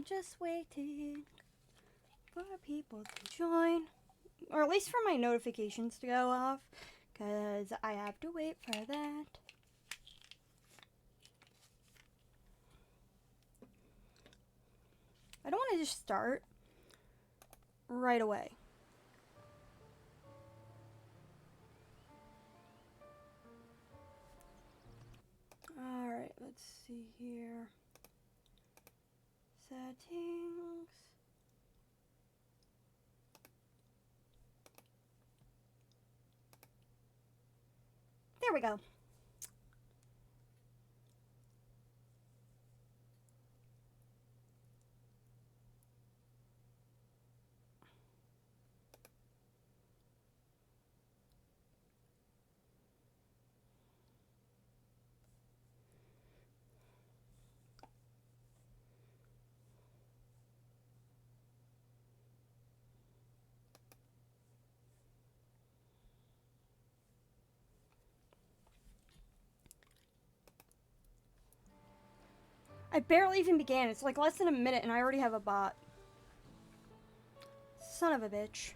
I'm just waiting for people to join. Or at least for my notifications to go off. Because I have to wait for that. I don't want to just start right away. Alright, let's see here. Settings. There we go. I barely even began. It's like less than a minute and I already have a bot. Son of a bitch.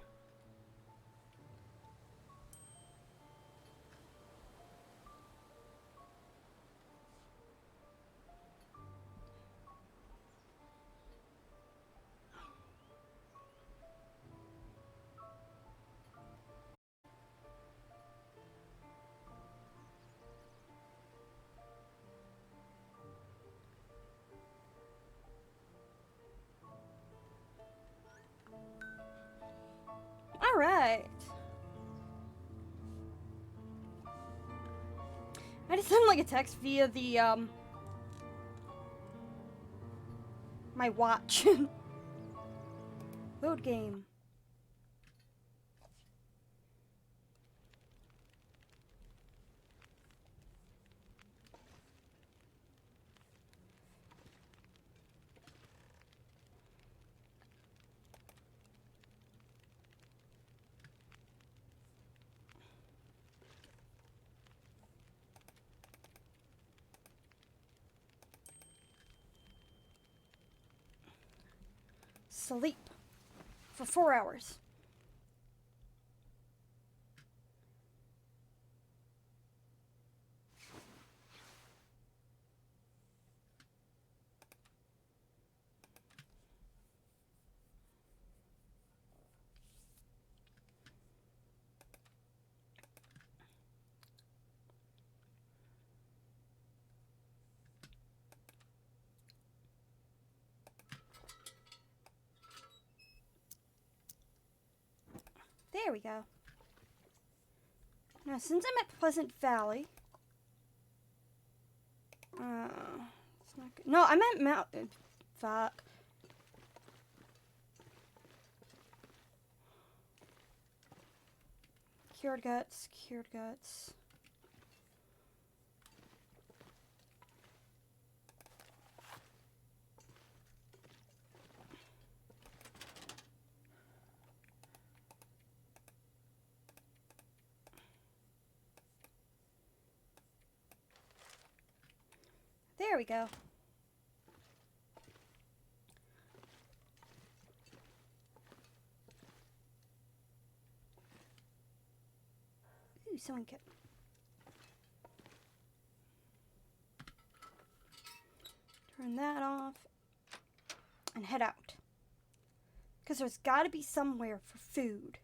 Alright. I just sent like a text via the, my watch. Load game. Sleep for 4 hours. There we go. Now, since I'm at Pleasant Valley, it's not good. No, I'm at Mountain. Fuck. Cured guts, cured guts. There we go. Ooh, someone kept. Turn that off and head out. Because there's got to be somewhere for food.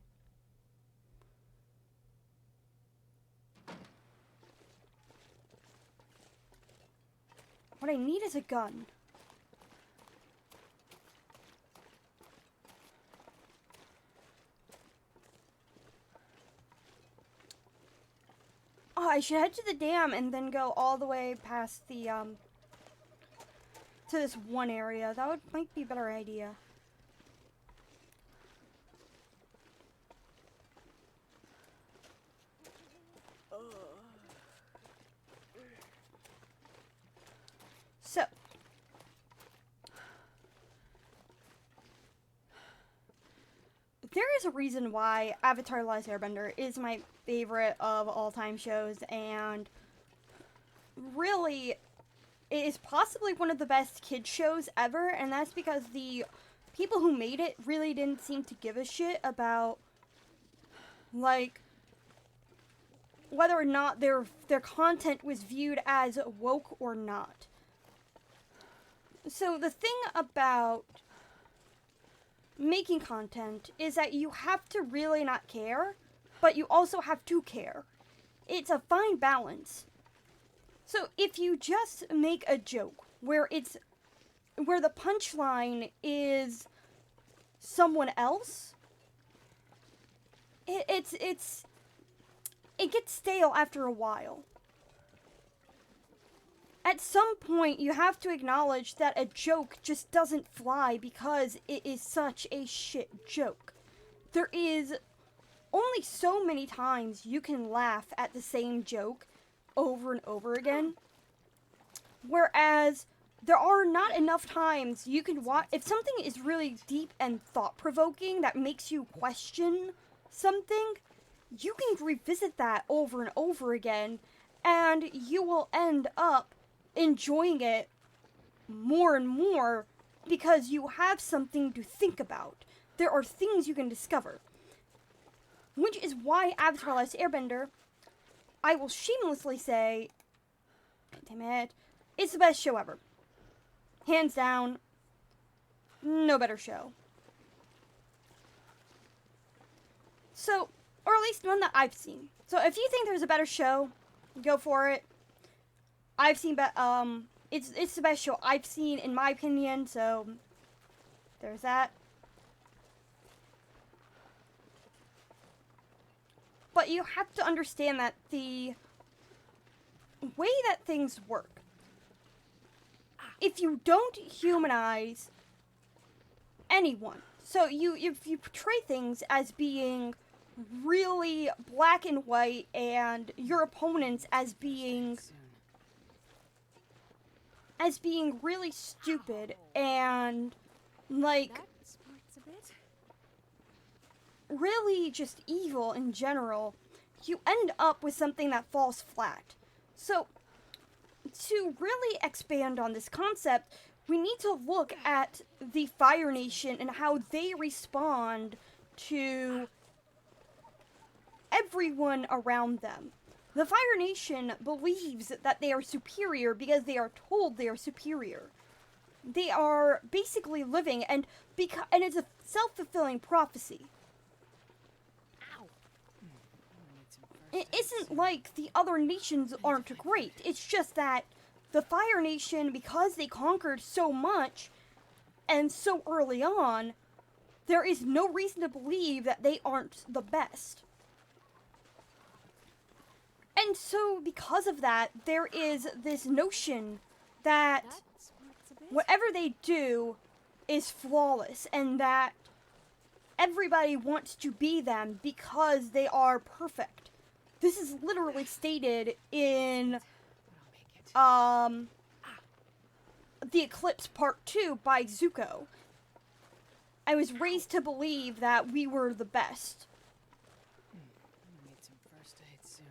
What I need is a gun. Oh, I should head to the dam and then go all the way past the, to this one area. That might be a better idea. So, there is a reason why Avatar: The Last Airbender is my favorite of all-time shows, and really, it is possibly one of the best kids shows ever, and that's because the people who made it really didn't seem to give a shit about, like, whether or not their content was viewed as woke or not. So the thing about making content is that you have to really not care, but you also have to care. It's a fine balance. So if you just make a joke where the punchline is someone else, it gets stale after a while. At some point, you have to acknowledge that a joke just doesn't fly because it is such a shit joke. There is only so many times you can laugh at the same joke over and over again. Whereas, there are not enough times you can watch. If something is really deep and thought-provoking that makes you question something, you can revisit that over and over again, and you will end up enjoying it more and more because you have something to think about. There are things you can discover. Which is why Avatar: The Last Airbender, I will shamelessly say, damn it, it's the best show ever. Hands down, no better show. So, or at least one that I've seen. So if you think there's a better show, go for it. I've seen, it's the best show I've seen in my opinion, so there's that. But you have to understand that the way that things work, if you don't humanize anyone, so if you portray things as being really black and white and your opponents as being really stupid and like really just evil in general, you end up with something that falls flat. So to really expand on this concept, we need to look at the Fire Nation and how they respond to everyone around them. The Fire Nation believes that they are superior because they are told they are superior. They are basically living, and it's a self-fulfilling prophecy. It isn't like the other nations aren't great. It's just that the Fire Nation, because they conquered so much and so early on, there is no reason to believe that they aren't the best. And so, because of that, there is this notion that whatever they do is flawless, and that everybody wants to be them because they are perfect. This is literally stated in The Eclipse Part 2 by Zuko. I was raised to believe that we were the best,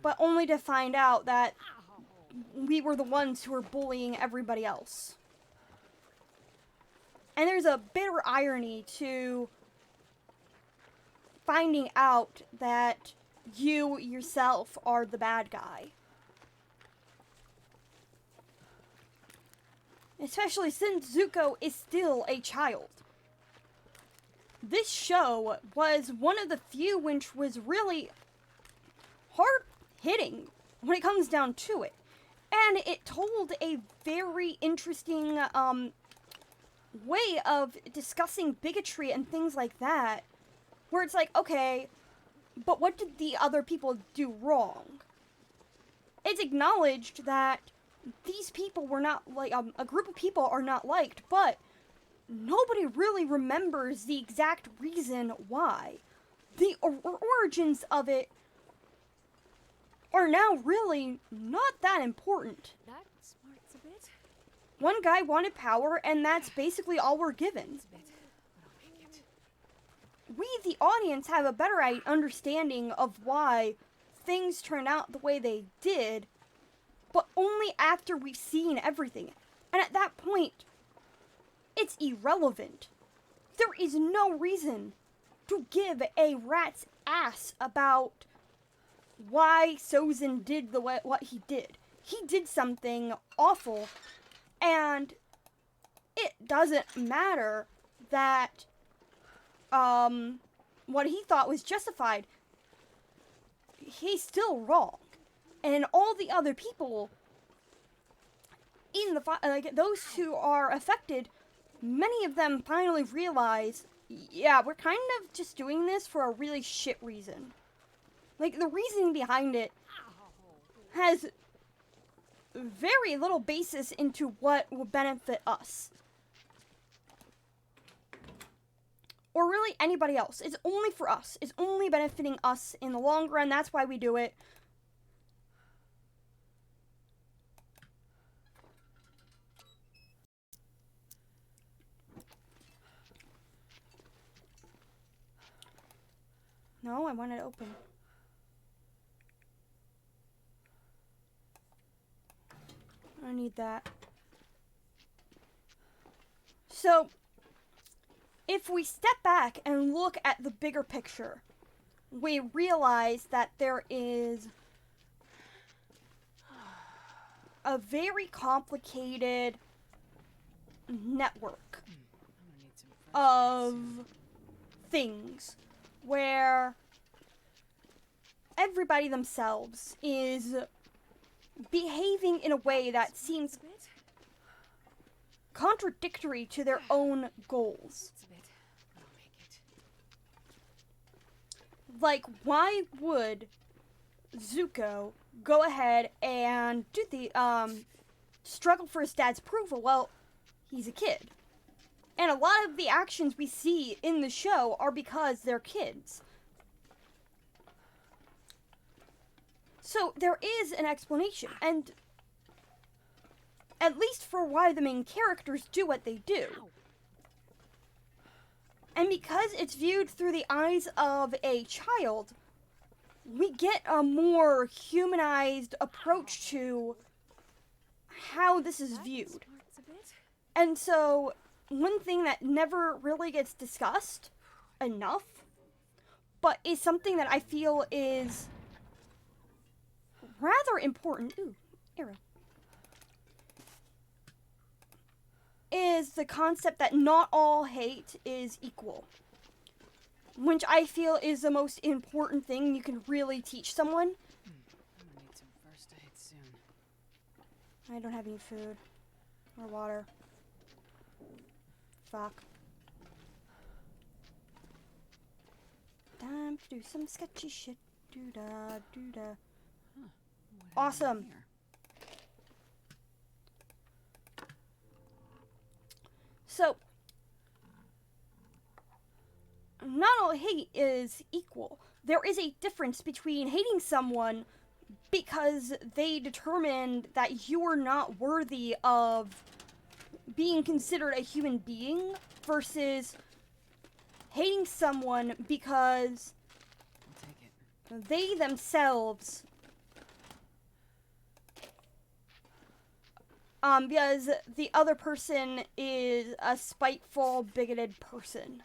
but only to find out that we were the ones who were bullying everybody else. And there's a bitter irony to finding out that you yourself are the bad guy. Especially since Zuko is still a child. This show was one of the few which was really hard-hitting when it comes down to it. And it told a very interesting way of discussing bigotry and things like that. Where it's like, okay, but what did the other people do wrong? It's acknowledged that these people were not, like, a group of people are not liked, but nobody really remembers the exact reason why. The origins of it are now really not that important. That smarts a bit. One guy wanted power, and that's basically all we're given. We, the audience, have a better understanding of why things turned out the way they did, but only after we've seen everything. And at that point, it's irrelevant. There is no reason to give a rat's ass about why Sozin did what he did. He did something awful, and it doesn't matter that what he thought was justified. He's still wrong. And all the other people in the like those who are affected, many of them finally realize, yeah, we're kind of just doing this for a really shit reason. Like, the reasoning behind it has very little basis into what will benefit us. Or really anybody else. It's only for us. It's only benefiting us in the long run. That's why we do it. No, I want it open. I need that. So, if we step back and look at the bigger picture, we realize that there is a very complicated network of things where everybody themselves is behaving in a way that seems contradictory to their own goals. Like, why would Zuko go ahead and do the struggle for his dad's approval? Well, he's a kid. And a lot of the actions we see in the show are because they're kids. So there is an explanation, and at least for why the main characters do what they do. And because it's viewed through the eyes of a child, we get a more humanized approach to how this is viewed. And so, one thing that never really gets discussed enough, but is something that I feel is rather important, arrow, is the concept that not all hate is equal. Which I feel is the most important thing you can really teach someone. I'm gonna need some first aid soon. I don't have any food or water. Fuck. Time to do some sketchy shit. Doo-da, doo-da. Awesome. So, not all hate is equal. There is a difference between hating someone because they determined that you are not worthy of being considered a human being versus hating someone because they themselves because the other person is a spiteful, bigoted person.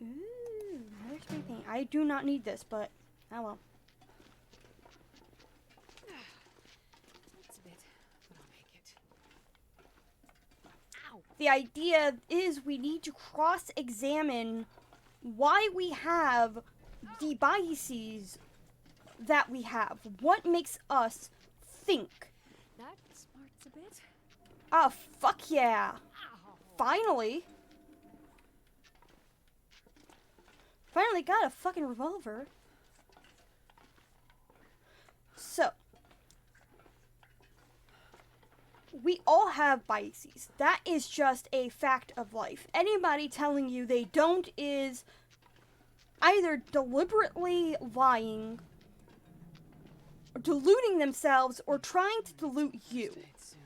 Ooh, another spray paint. I do not need this, but oh well. It's a bit, but I'll make it. Ow! The idea is we need to cross-examine why we have the biases that we have. What makes us think? That smarts a bit. Oh, fuck yeah. Ow! Finally. Finally got a fucking revolver. So, we all have biases. That is just a fact of life. Anybody telling you they don't is either deliberately lying, or deluding themselves, or trying to delude you. First aid soon.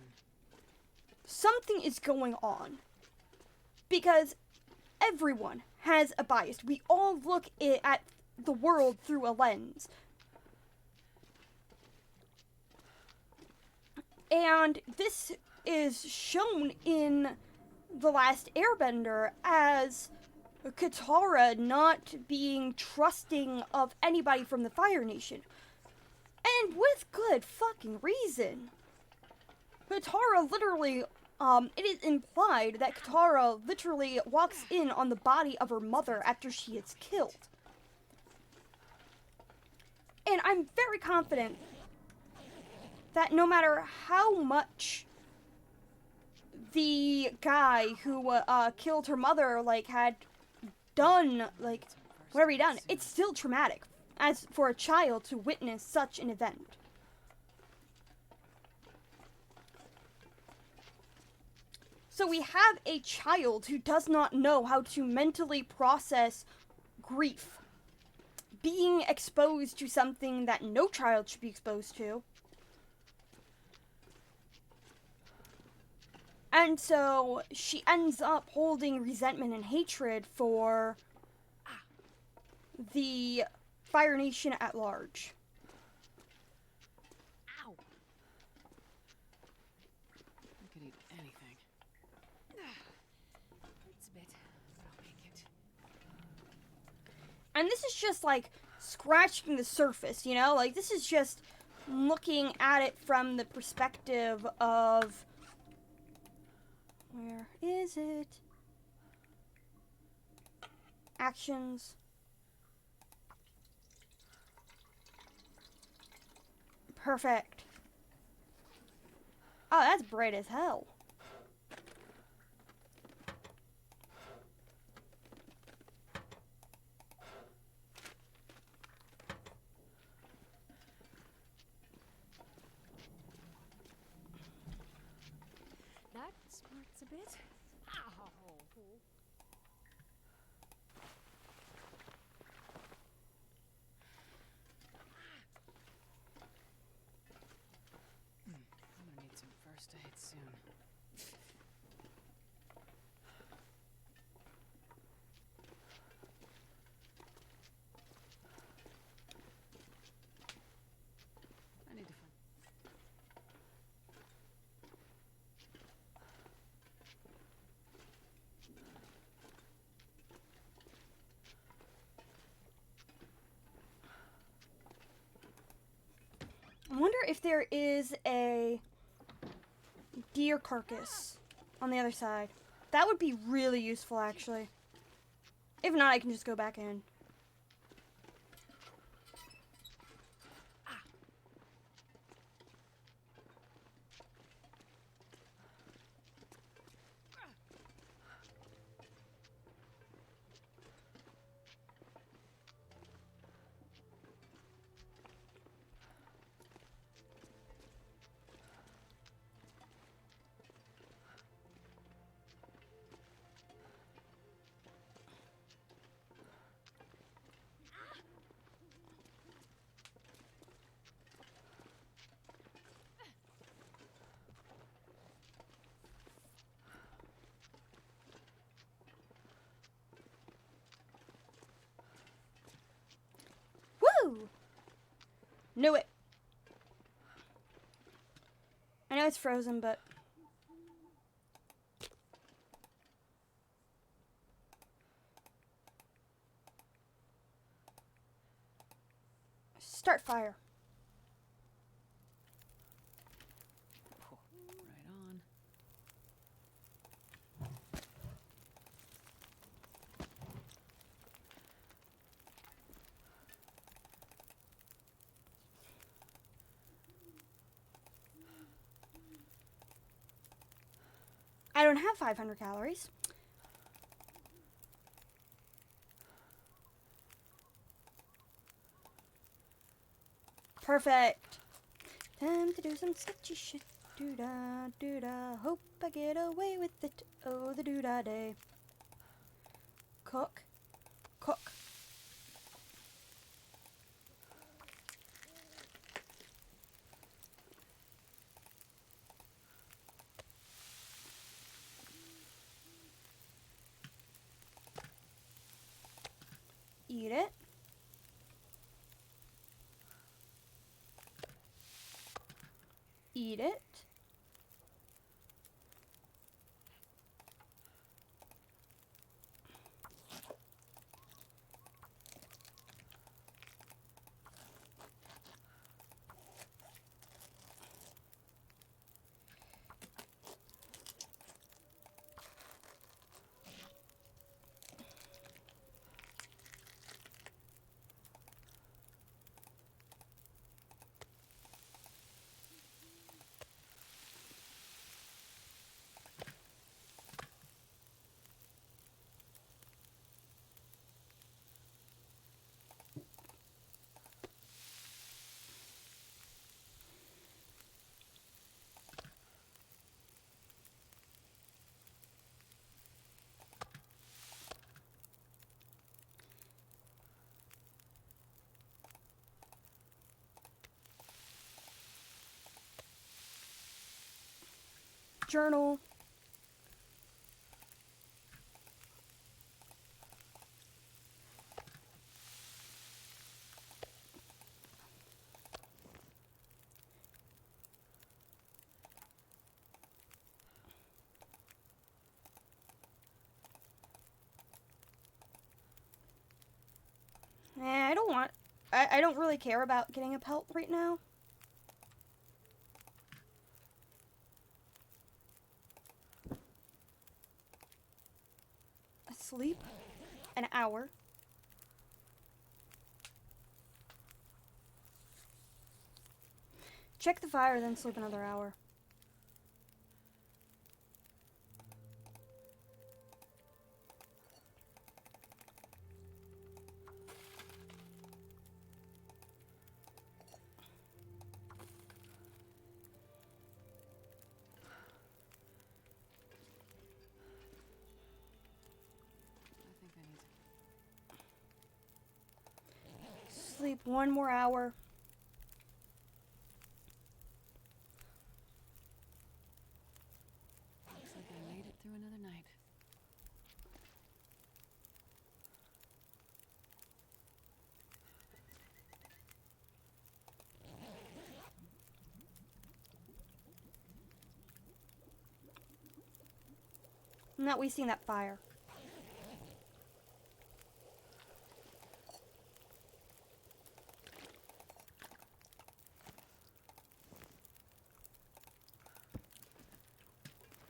Something is going on. Because everyone has a bias. We all look at the world through a lens. And this is shown in The Last Airbender as Katara not being trusting of anybody from the Fire Nation. And with good fucking reason. Katara literally, it is implied that Katara literally walks in on the body of her mother after she is killed. And I'm very confident that no matter how much the guy who killed her mother, like, had done, like, whatever he done, it's still traumatic as for a child to witness such an event. So we have a child who does not know how to mentally process grief, being exposed to something that no child should be exposed to. And so she ends up holding resentment and hatred for the Fire Nation at large. Ow! I could eat anything. Hurts a bit, but I'll make it. And this is just like scratching the surface, you know? Like, this is just looking at it from the perspective of... Where is it? Actions. Perfect. Oh, that's bright as hell. That smarts a bit. Ow! I'm gonna need some first aid soon. I need to find... I wonder if there is a deer carcass on the other side. That would be really useful, actually. If not, I can just go back in. Woo! Knew it. I know it's frozen, but... Start fire. Right on. I don't have 500 calories. Perfect. Time to do some sketchy shit. Doo-da, doo-da. Hope I get away with it. Oh, the doo-da day. Cook. Cook. Eat it. eat it. Journal. I don't want... I don't really care about getting a pelt right now. Sleep an hour. Check the fire, then sleep another hour. I think I need to. Sleep one more hour. Looks like I made it through another night. I'm not wasting that fire.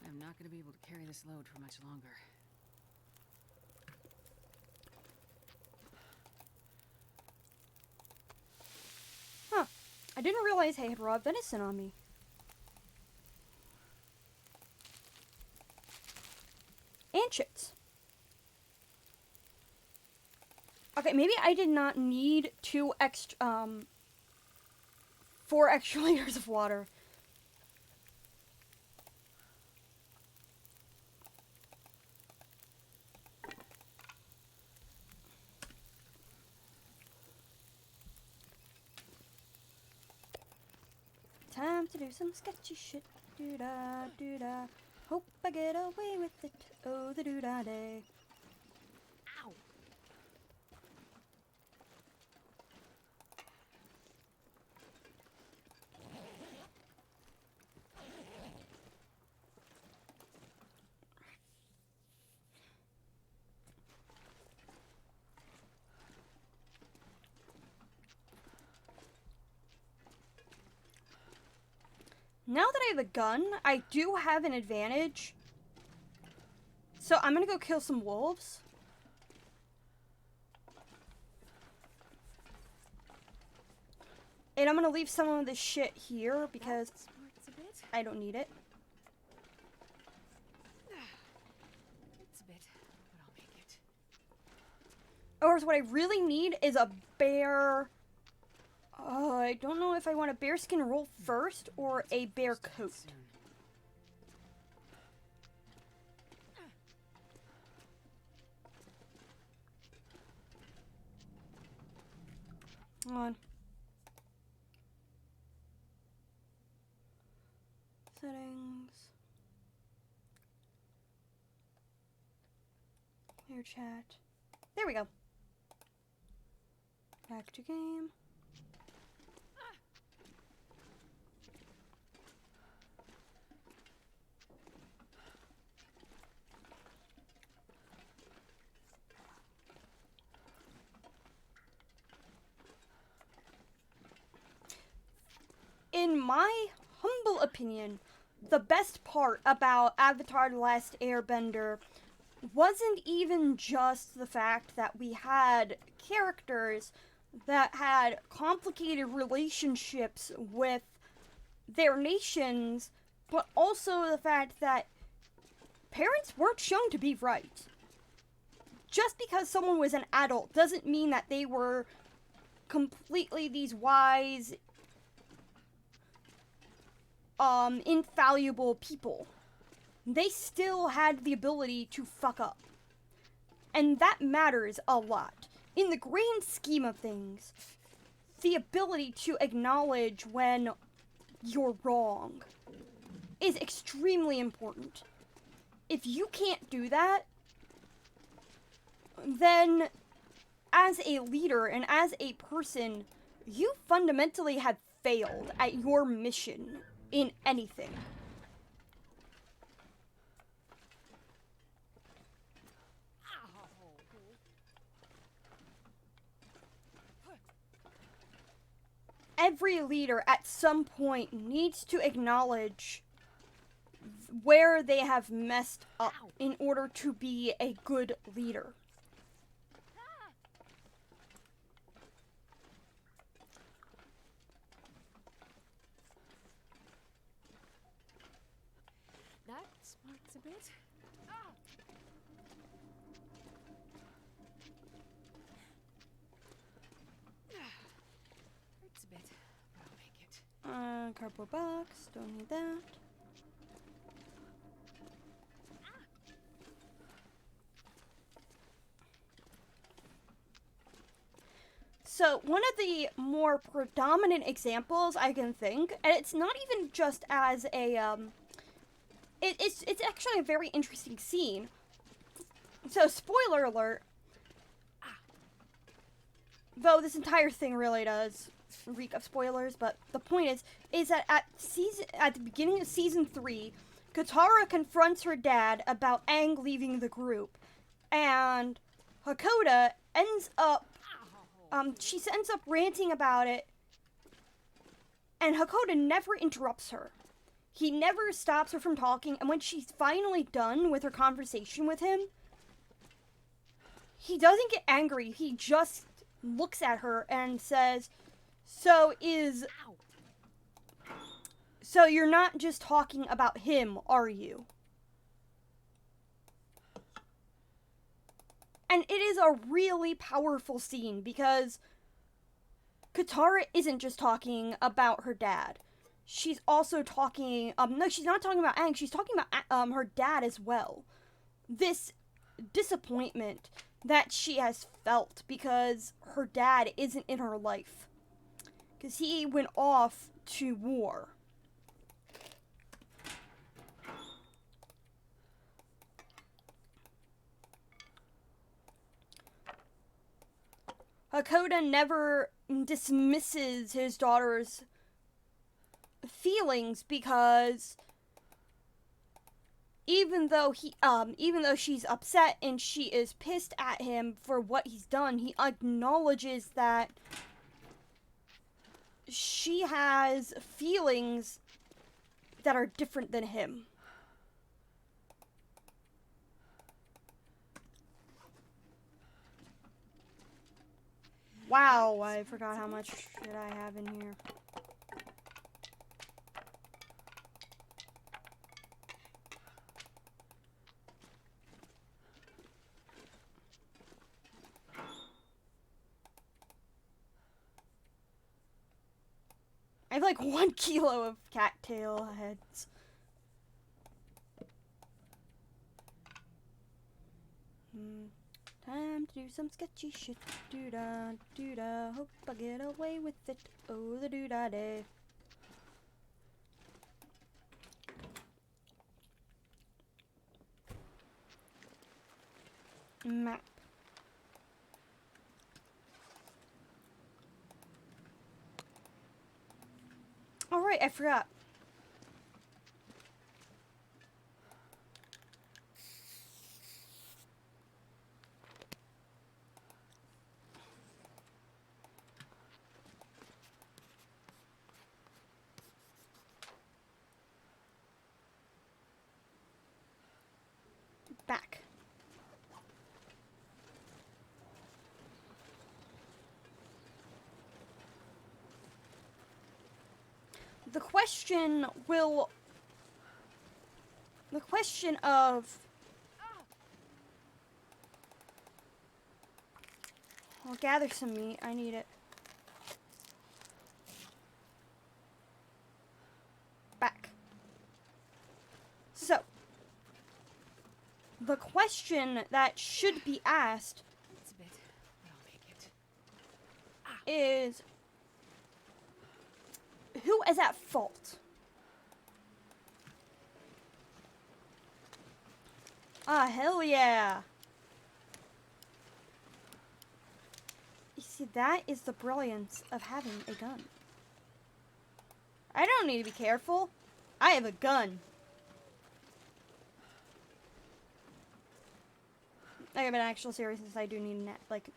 I'm not going to be able to carry this load for much longer. Huh. I didn't realize I had raw venison on me. Anchets. Okay, maybe I did not need 4 extra liters of water. Time to do some sketchy shit. Doo-da, doo-da. Hope I get away with it. Oh, the doo-da day. Ow! Now that I have a gun, I do have an advantage. So I'm gonna go kill some wolves. And I'm gonna leave some of this shit here because That smarts a bit. I don't need it. It's a bit, but I'll make it. Or what I really need is a bear. I don't know if I want a bearskin roll first or a bear First aid coat. soon. Come on. Settings. Clear chat. There we go. Back to game. in my humble opinion, the best part about Avatar: The Last Airbender wasn't even just the fact that we had characters that had complicated relationships with their nations, but also the fact that parents weren't shown to be right. Just because someone was an adult doesn't mean that they were completely these wise, infallible people. They still had the ability to fuck up. And that matters a lot. In the grand scheme of things, the ability to acknowledge when you're wrong is extremely important. If you can't do that, then as a leader and as a person, you fundamentally have failed at your mission in anything. Every leader at some point needs to acknowledge where they have messed up in order to be a good leader. That smarts a bit. Hurts a bit, but I'll make it. Cardboard box, don't need that. So, one of the more predominant examples I can think, and it's not even just as a, it's actually a very interesting scene. So, spoiler alert, though this entire thing really does reek of spoilers, but the point is that at the beginning of season 3, Katara confronts her dad about Aang leaving the group, and Hakoda ends up she ends up ranting about it, and Hakoda never interrupts her. He never stops her from talking, and when she's finally done with her conversation with him, he doesn't get angry. He just looks at her and says, So you're not just talking about him, are you? And it is a really powerful scene because Katara isn't just talking about her dad. She's also talking, no, she's not talking about Aang, she's talking about her dad as well. This disappointment that she has felt because her dad isn't in her life. Because he went off to war. Hakoda never dismisses his daughter's feelings because even though she's upset and she is pissed at him for what he's done, he acknowledges that she has feelings that are different than him. Wow, I forgot how much shit I have in here. I have like 1 kilo of cattail heads. Time to do some sketchy shit. Doo-da, doo-da. Hope I get away with it. Oh, the doo-da day. Map. Alright, I forgot. question will... The question of... I'll gather some meat. I need it. Back. So, the question that should be asked It's a bit, but I'll make it. is, who is at fault? Ah, hell yeah. You see, that is the brilliance of having a gun. I don't need to be careful. I have a gun. Okay, but in actual seriousness, I do need, like,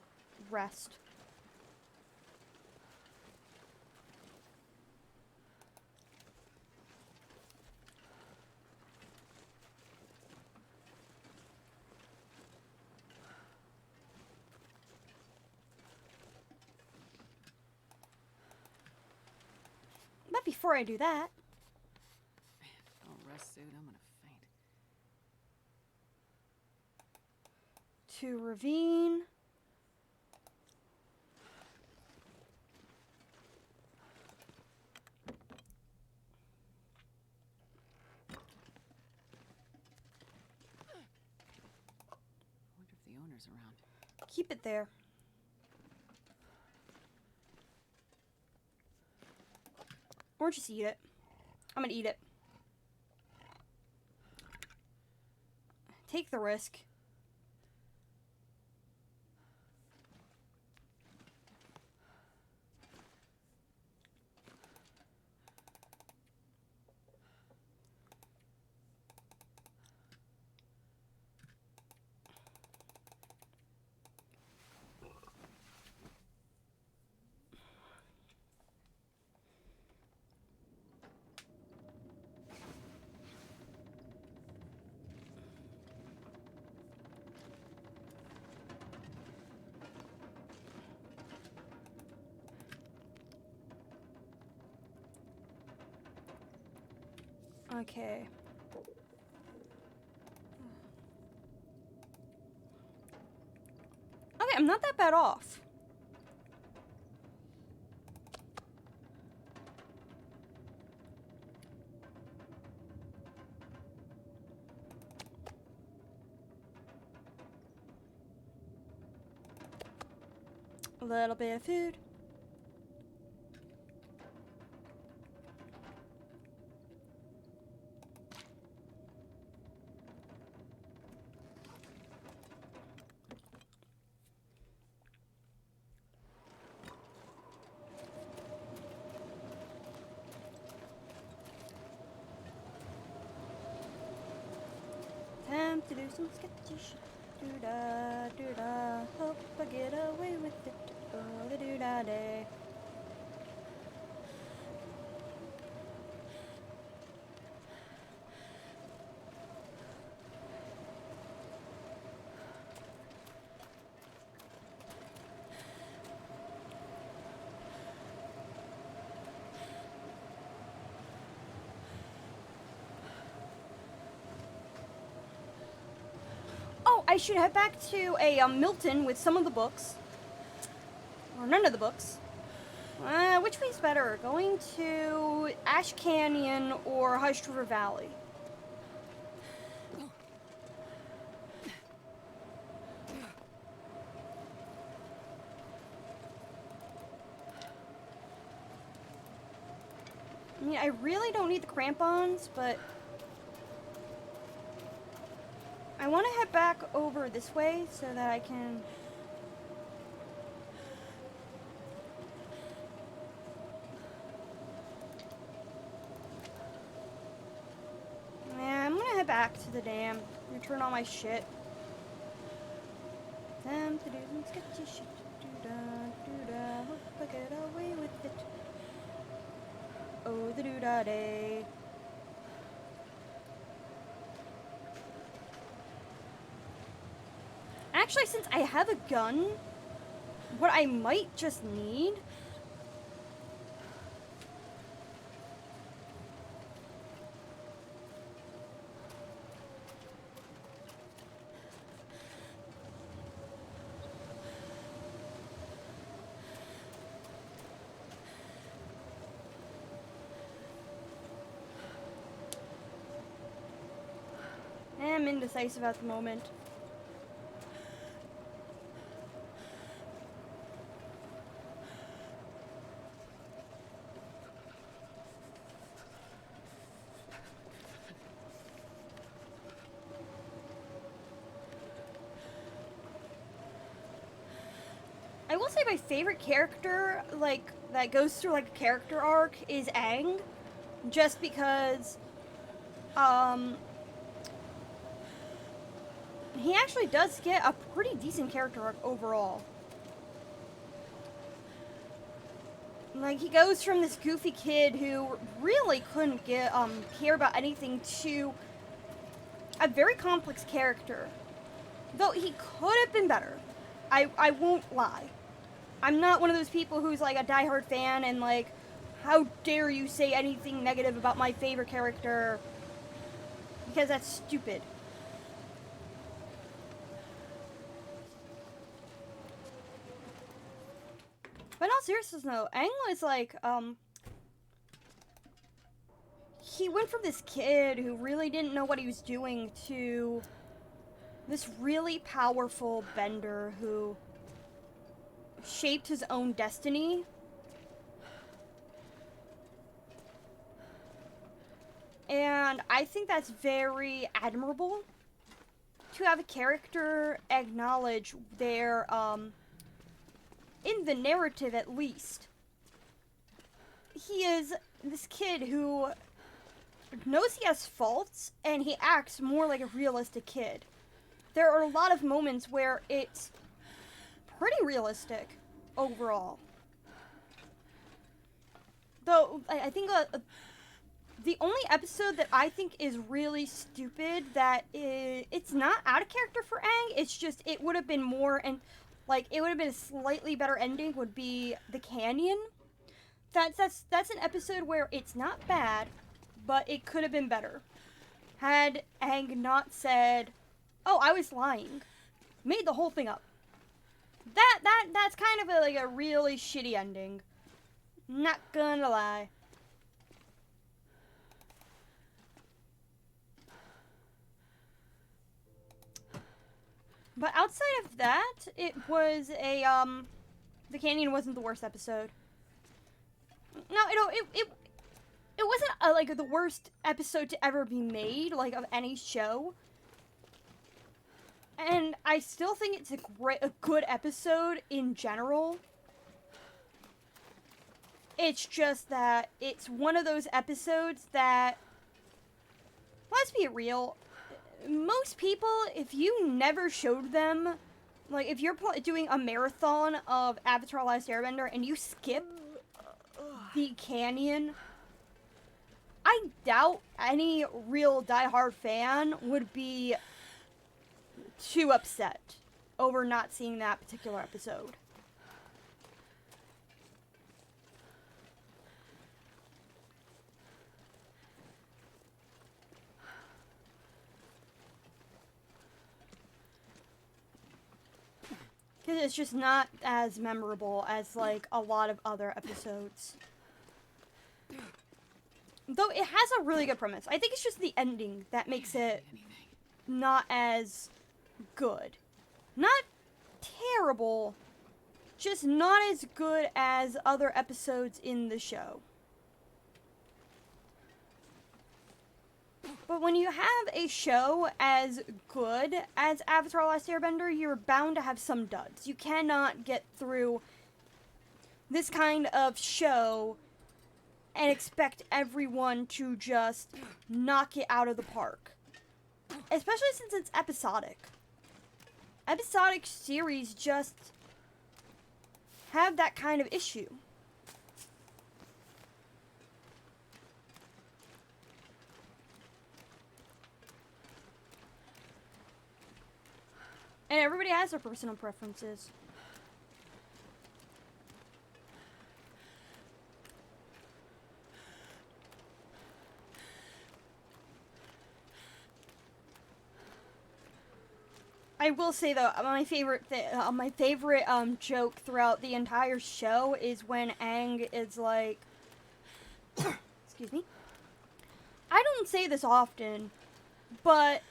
rest. But before I do that... If I don't rest soon, I'm gonna faint. To ravine. I wonder if the owner's around. Keep it there. Or just eat it. I'm gonna eat it. Take the risk. Okay. Okay, I'm not that bad off. A little bit of food. Time to do some sketchy shit. Do-da, do-da. Hope I get away with it. Oh, the do-da day. Oh, I should head back to a Milton with some of the books. Or none of the books. Which way's better? Going to Ash Canyon or Hushed River Valley? I mean, I really don't need the crampons, but I want to head back over this way so that I can... Yeah, I'm gonna head back to the dam. Return all my shit. Time to do some sketchy shit. Do-da, do-da. Hope I get away with it. Oh, the do-da day. Actually, since I have a gun, what I might just need am indecisive at the moment. I will say my favorite character, like, that goes through, like, a character arc is Aang. Just because, he actually does get a pretty decent character arc overall. Like, he goes from this goofy kid who really couldn't care about anything to a very complex character. Though he could have been better. I won't lie. I'm not one of those people who's like a diehard fan and like, how dare you say anything negative about my favorite character? Because that's stupid. But in all seriousness though, Aang was like, he went from this kid who really didn't know what he was doing to this really powerful bender who shaped his own destiny. And I think that's very admirable to have a character acknowledge their, in the narrative at least. He is this kid who knows he has faults and he acts more like a realistic kid. There are a lot of moments where it's pretty realistic overall. Though, I think the only episode that I think is really stupid it's not out of character for Aang, it's just, it would have been more, and, like, it would have been a slightly better ending would be the Canyon. That's an episode where it's not bad, but it could have been better. Had Aang not said, oh, I was lying. Made the whole thing up. That's kind of like a really shitty ending. Not gonna lie. But outside of that, it was the Canyon wasn't the worst episode. No, it wasn't like the worst episode to ever be made, like, of any show. And I still think it's a good episode in general. It's just that it's one of those episodes that, let's be real, most people, if you never showed them, like, if you're doing a marathon of Avatar: Last Airbender and you skip the Canyon, I doubt any real diehard fan would be too upset over not seeing that particular episode. Because it's just not as memorable as, like, a lot of other episodes. Though it has a really good premise. I think it's just the ending that makes it not as good. Not terrible, just not as good as other episodes in the show. But when you have a show as good as Avatar: Last Airbender, you're bound to have some duds. You cannot get through this kind of show and expect everyone to just knock it out of the park. Especially since it's episodic. Episodic series just have that kind of issue. And everybody has their personal preferences. I will say though, my favorite joke throughout the entire show is when Aang is like, excuse me. I don't say this often, but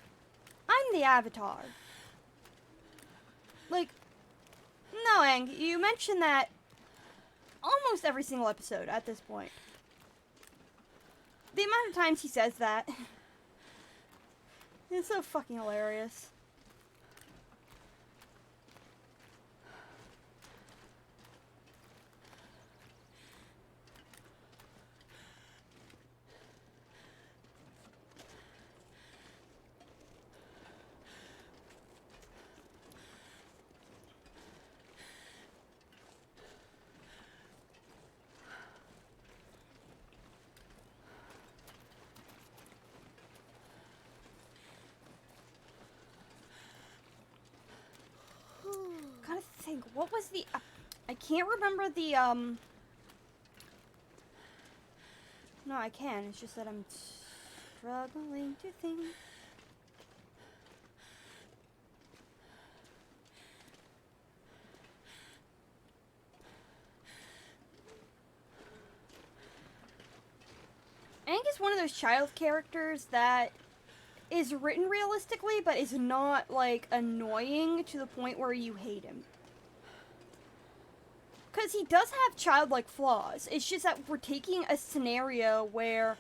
I'm the Avatar. Like, no, Aang, you mention that almost every single episode at this point. The amount of times he says that. It's so fucking hilarious. Gotta think, what was the... I can't remember the, No, I can. It's just that I'm struggling to think. Aang is one of those child characters that is written realistically, but is not, like, annoying to the point where you hate him. Because he does have childlike flaws. It's just that we're taking a scenario where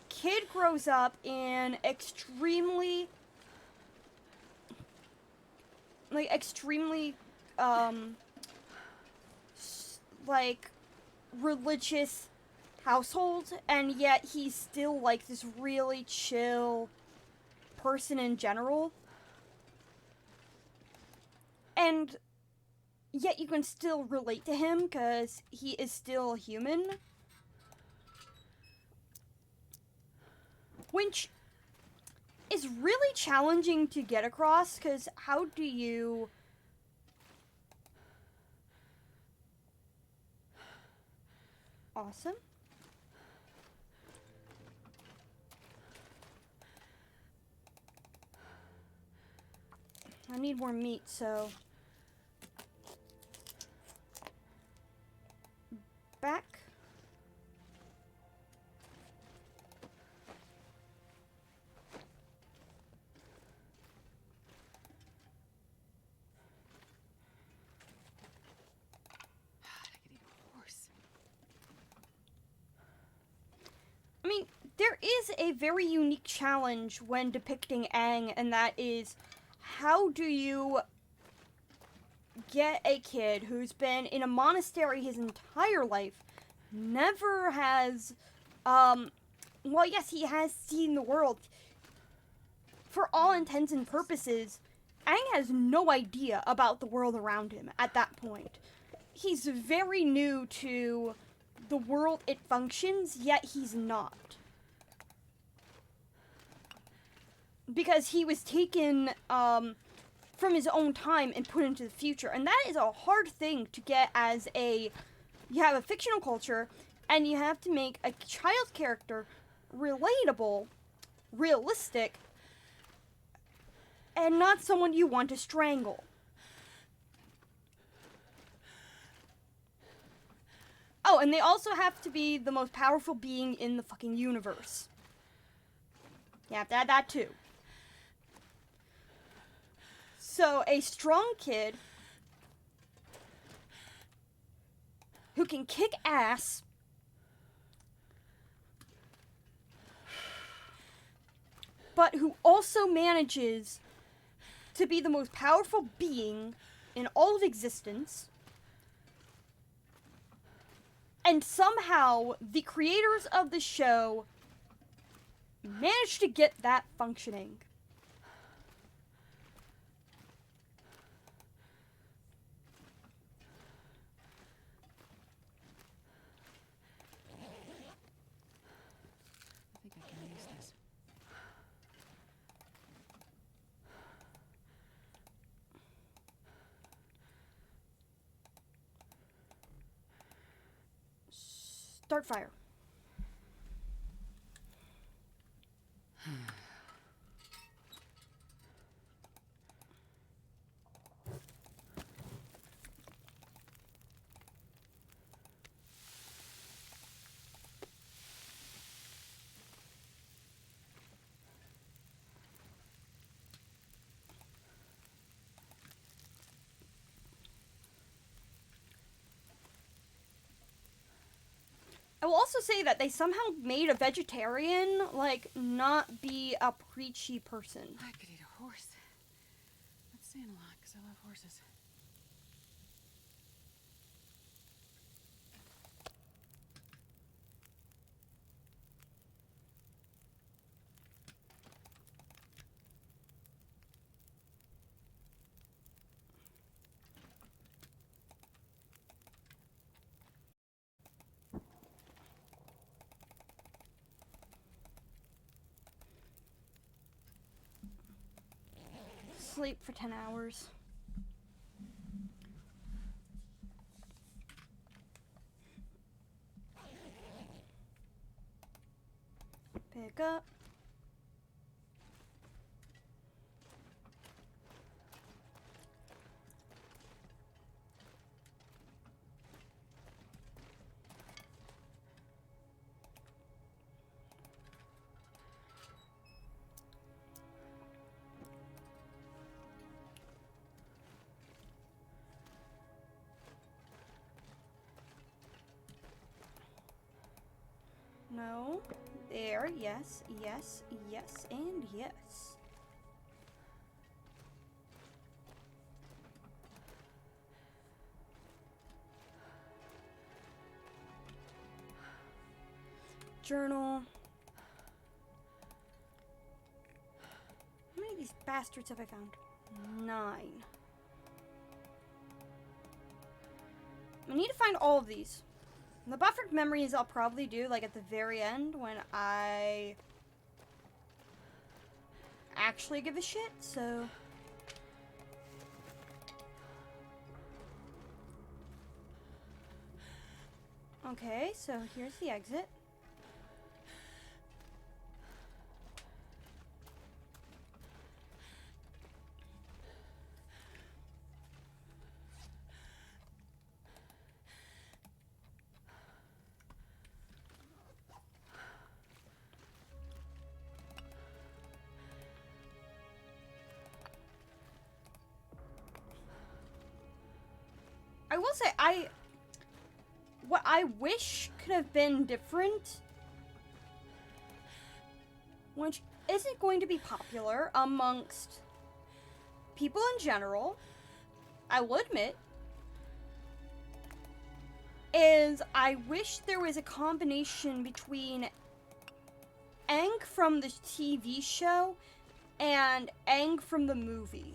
kid grows up in extremely, like, religious household, and yet he's still, like, this really chill person in general. And yet you can still relate to him because he is still human. Which is really challenging to get across, because how do you... Awesome. I need more meat, so... Back. I could eat a horse. I mean, there is a very unique challenge when depicting Aang, and that is, how do you get a kid who's been in a monastery his entire life, never has, well, yes, he has seen the world. For all intents and purposes, Aang has no idea about the world around him at that point. He's very new to the world it functions, yet he's not. Because he was taken, from his own time and put into the future. And that is a hard thing to get as a... You have a fictional culture, and you have to make a child character relatable, realistic, and not someone you want to strangle. Oh, and they also have to be the most powerful being in the fucking universe. You have to add that too. So, a strong kid who can kick ass, but who also manages to be the most powerful being in all of existence, and somehow the creators of the show managed to get that functioning. I think I can use this. Start fire. I will also say that they somehow made a vegetarian, like, not be a preachy person. I could eat a horse. That's saying a lot, because I love horses. Sleep for 10 hours. Pick up. No. There. Yes. Yes. Yes. And yes. Journal. How many of these bastards have I found? 9. I need to find all of these. The buffered memories I'll probably do, like, at the very end when I actually give a shit, so... Okay, so here's the exit. I will say, what I wish could have been different, which isn't going to be popular amongst people in general, I will admit, is I wish there was a combination between Aang from the TV show and Aang from the movie.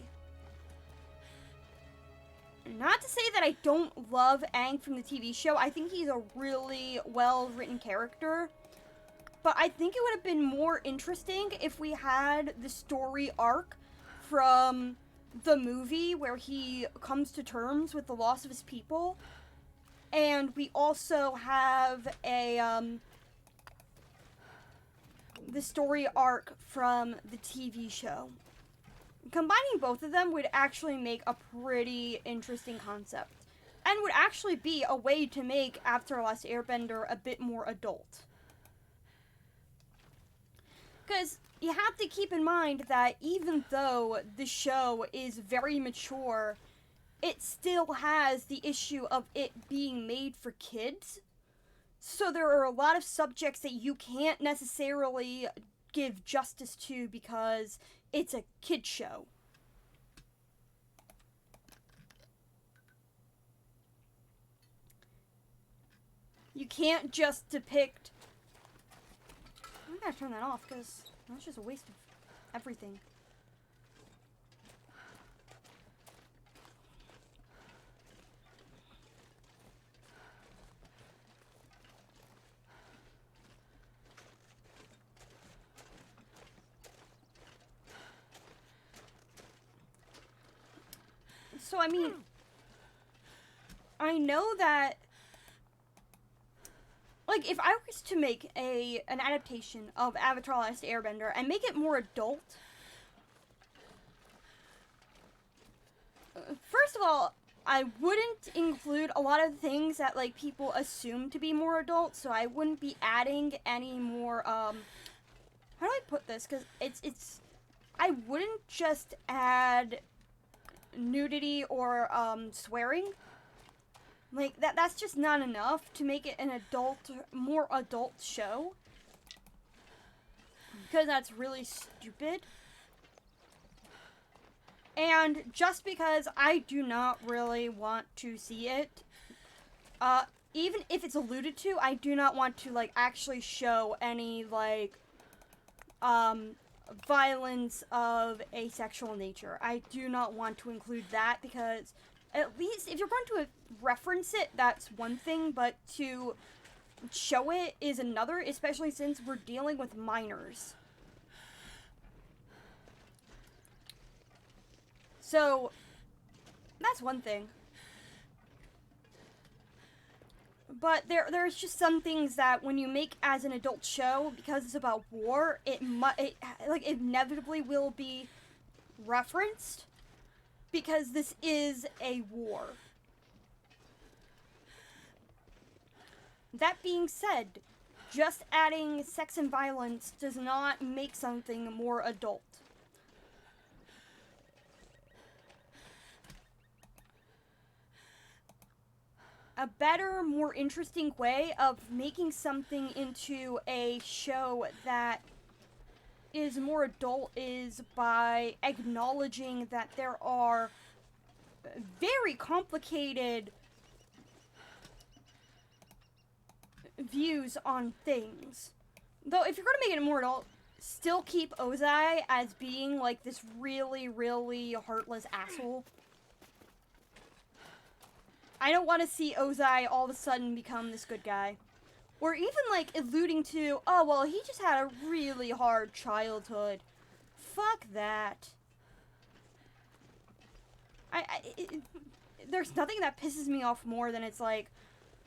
Not to say that I don't love Aang from the TV show. I think he's a really well-written character. But I think it would have been more interesting if we had the story arc from the movie where he comes to terms with the loss of his people. And we also have the story arc from the TV show. Combining both of them would actually make a pretty interesting concept. And would actually be a way to make Avatar: The Last Airbender a bit more adult. Because you have to keep in mind that even though the show is very mature, it still has the issue of it being made for kids. So there are a lot of subjects that you can't necessarily give justice to because it's a kid show. You can't just depict... I'm gonna turn that off because that's just a waste of everything. So, I mean, I know that, like, if I was to make an adaptation of Avatar: The Last Airbender and make it more adult, first of all, I wouldn't include a lot of things that, like, people assume to be more adult, so I wouldn't be adding any more, how do I put this? Because I wouldn't just add nudity or, swearing. Like, that's just not enough to make it an more adult show. Because that's really stupid. And just because I do not really want to see it, even if it's alluded to, I do not want to, like, actually show any, like, violence of a sexual nature. I do not want to include that because, at least, if you're going to reference it, that's one thing, but to show it is another, especially since we're dealing with minors. So, that's one thing. But there's just some things that when you make as an adult show, because it's about war, it inevitably will be referenced because this is a war. That being said, just adding sex and violence does not make something more adult. A better, more interesting way of making something into a show that is more adult is by acknowledging that there are very complicated views on things. Though, if you're going to make it more adult, still keep Ozai as being, like, this really, really heartless asshole. I don't want to see Ozai all of a sudden become this good guy. Or even, like, alluding to, oh, well, he just had a really hard childhood. Fuck that. There's nothing that pisses me off more than it's like,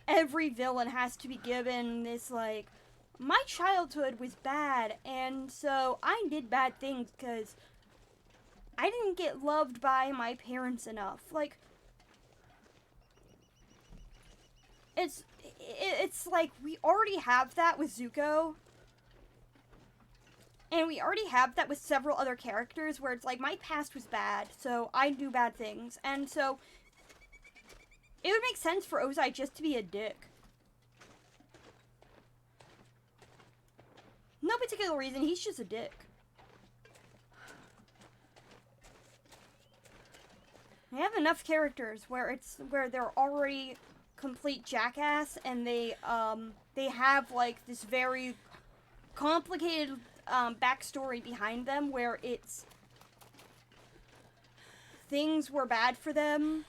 every villain has to be given this, like, my childhood was bad, and so I did bad things because I didn't get loved by my parents enough. Like, it's like, we already have that with Zuko. And we already have that with several other characters where it's like, my past was bad, so I do bad things. And so, it would make sense for Ozai just to be a dick. No particular reason, he's just a dick. We have enough characters where they're already complete jackass, and they have, like, this very complicated backstory behind them where it's things were bad for them.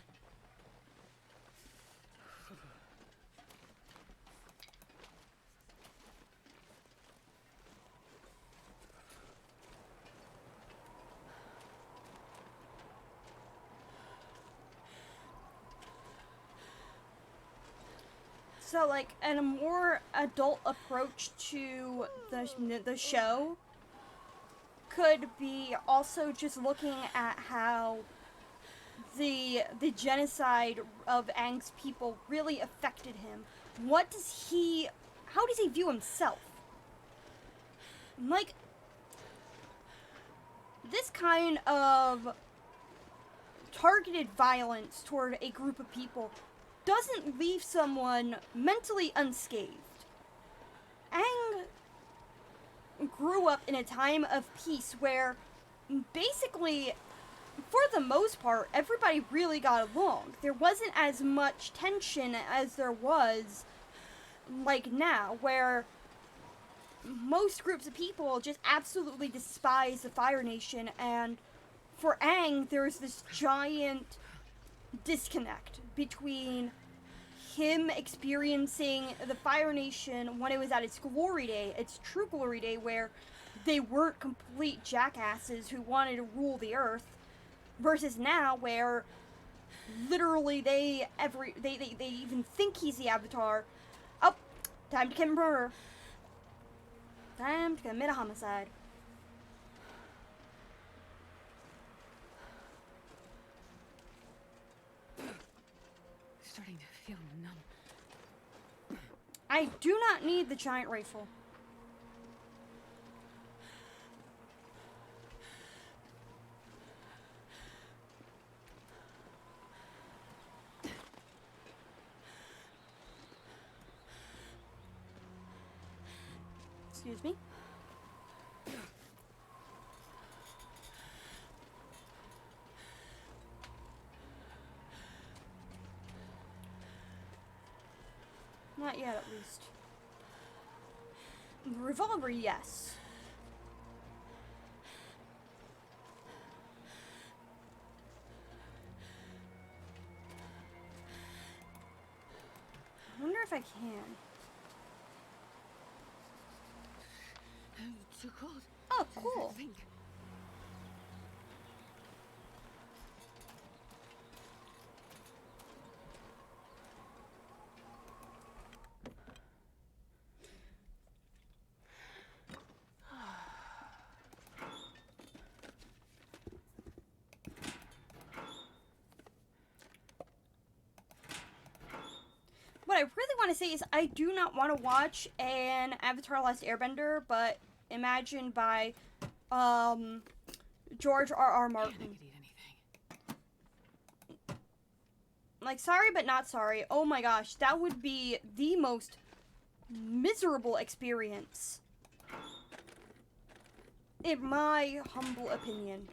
So, like, and a more adult approach to the show could be also just looking at how the genocide of Aang's people really affected him. How does he view himself? Like, this kind of targeted violence toward a group of people doesn't leave someone mentally unscathed. Aang grew up in a time of peace where basically, for the most part, everybody really got along. There wasn't as much tension as there was, like, now, where most groups of people just absolutely despise the Fire Nation, and for Aang, there's this giant disconnect between him experiencing the Fire Nation when it was at its glory day, its true glory day, where they weren't complete jackasses who wanted to rule the earth, versus now where literally they even think he's the Avatar. Oh, time to commit murder. Time to commit a homicide. Starting to feel numb. I do not need the giant rifle. Excuse me. Not yet, at least. Revolver, yes. I wonder if I can. Too cold. Oh, cool. Think. What I really want to say is I do not want to watch an Avatar: Last Airbender, but imagined by George R.R. Man, I Martin. could eat anything. Like, sorry but not sorry. Oh my gosh, that would be the most miserable experience. In my humble opinion.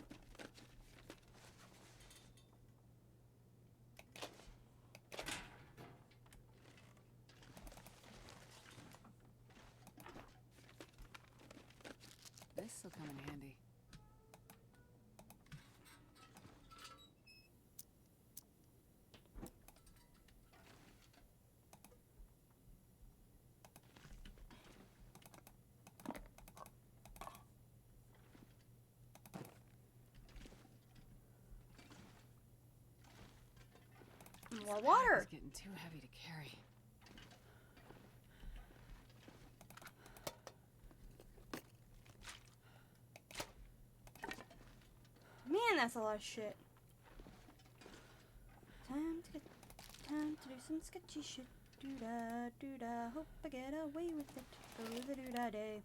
This'll come in handy. More water. It's getting too heavy to carry. Man, that's a lot of shit. Time to do some sketchy shit. Doo-da, doo-da. Hope I get away with it. Oh, the doo-da day.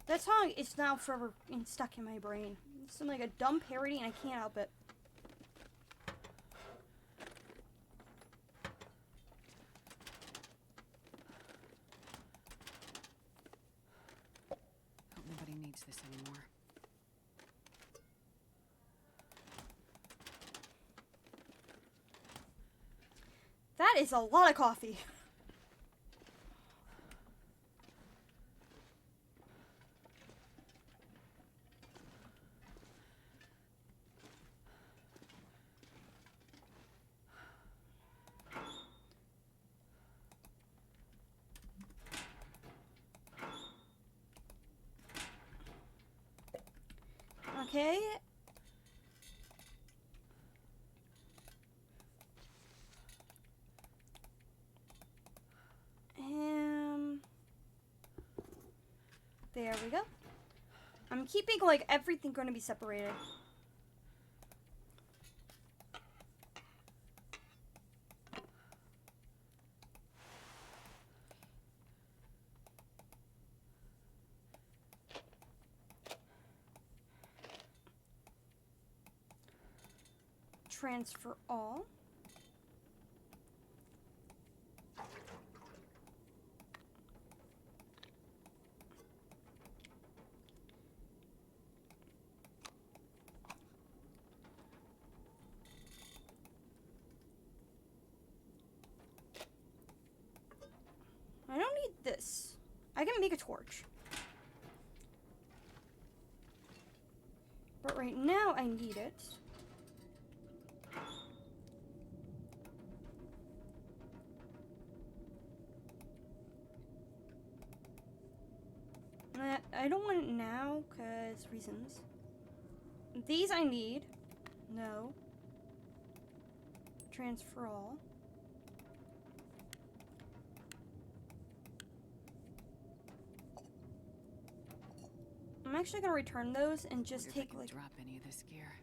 That song is now forever stuck in my brain. It's like a dumb parody and I can't help it. Hope nobody needs this anymore. That is a lot of coffee. Okay. There we go. I'm keeping like everything going to be separated. Transfer all. I don't need this. I can make a torch. But right now I need it. I don't want it now, because reasons. These I need. No. Transfer all. I'm actually going to return those and just Wonder if I take can like... drop any of this gear.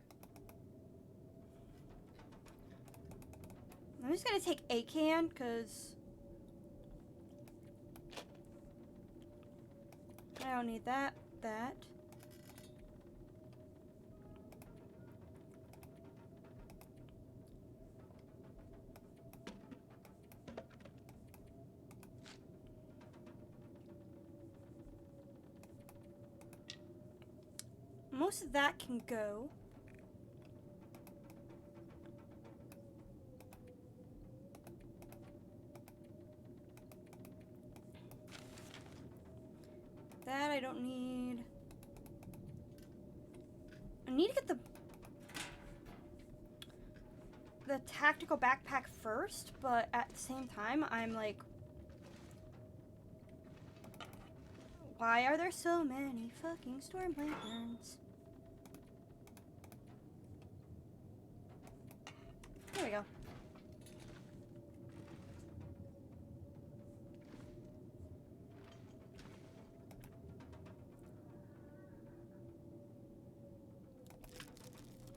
I'm just going to take a can, because... I don't need that. Most of that can go. That I don't need. I need to get the tactical backpack first, but at the same time, I'm like, why are there so many fucking storm lanterns? There we go.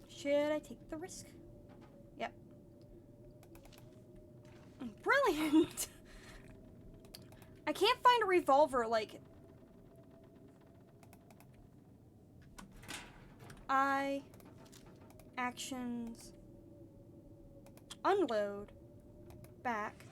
Should I take the risk? Yep. Brilliant! I can't find a revolver, like... Actions... Unload. Back.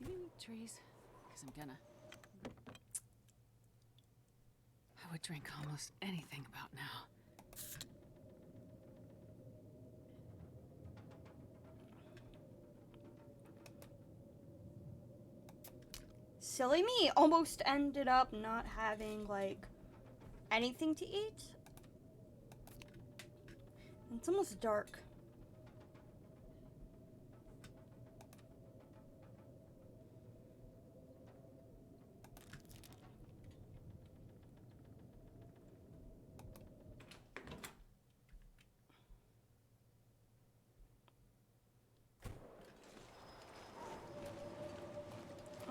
Can you eat trees? Because I'm gonna. I would drink almost anything about now. Silly me, almost ended up not having, like, anything to eat. It's almost dark.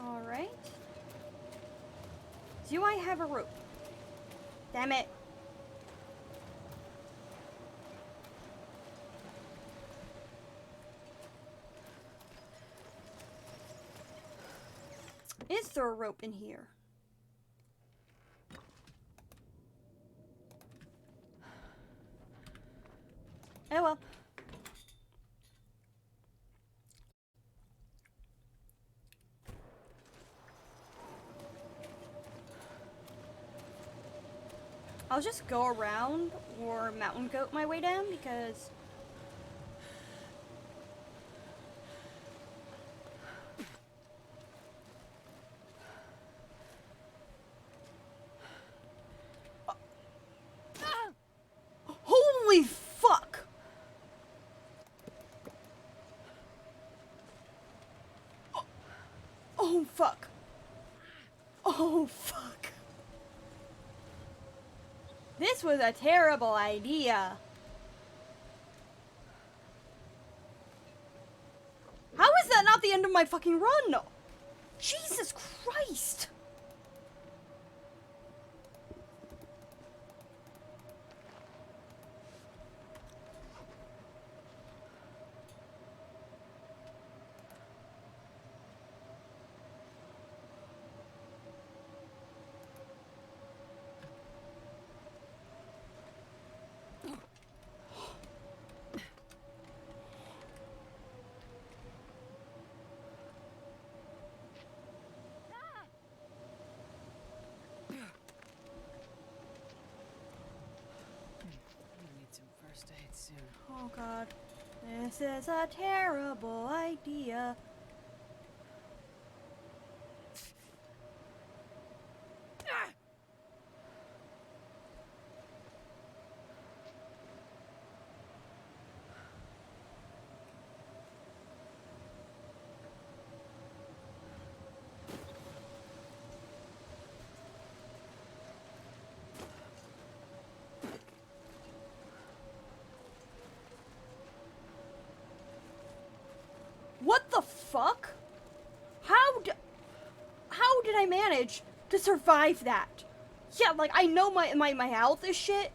Alright. Do I have a rope? Damn it. Is there a rope in here? Oh well. I'll just go around or mountain goat my way down because holy fuck! Oh fuck. Oh fuck. This was a terrible idea. How is that not the end of my fucking run? Jesus Christ. Oh god. This is a terrible idea. What the fuck? How did I I manage to survive that? Yeah, like, I know my health is shit.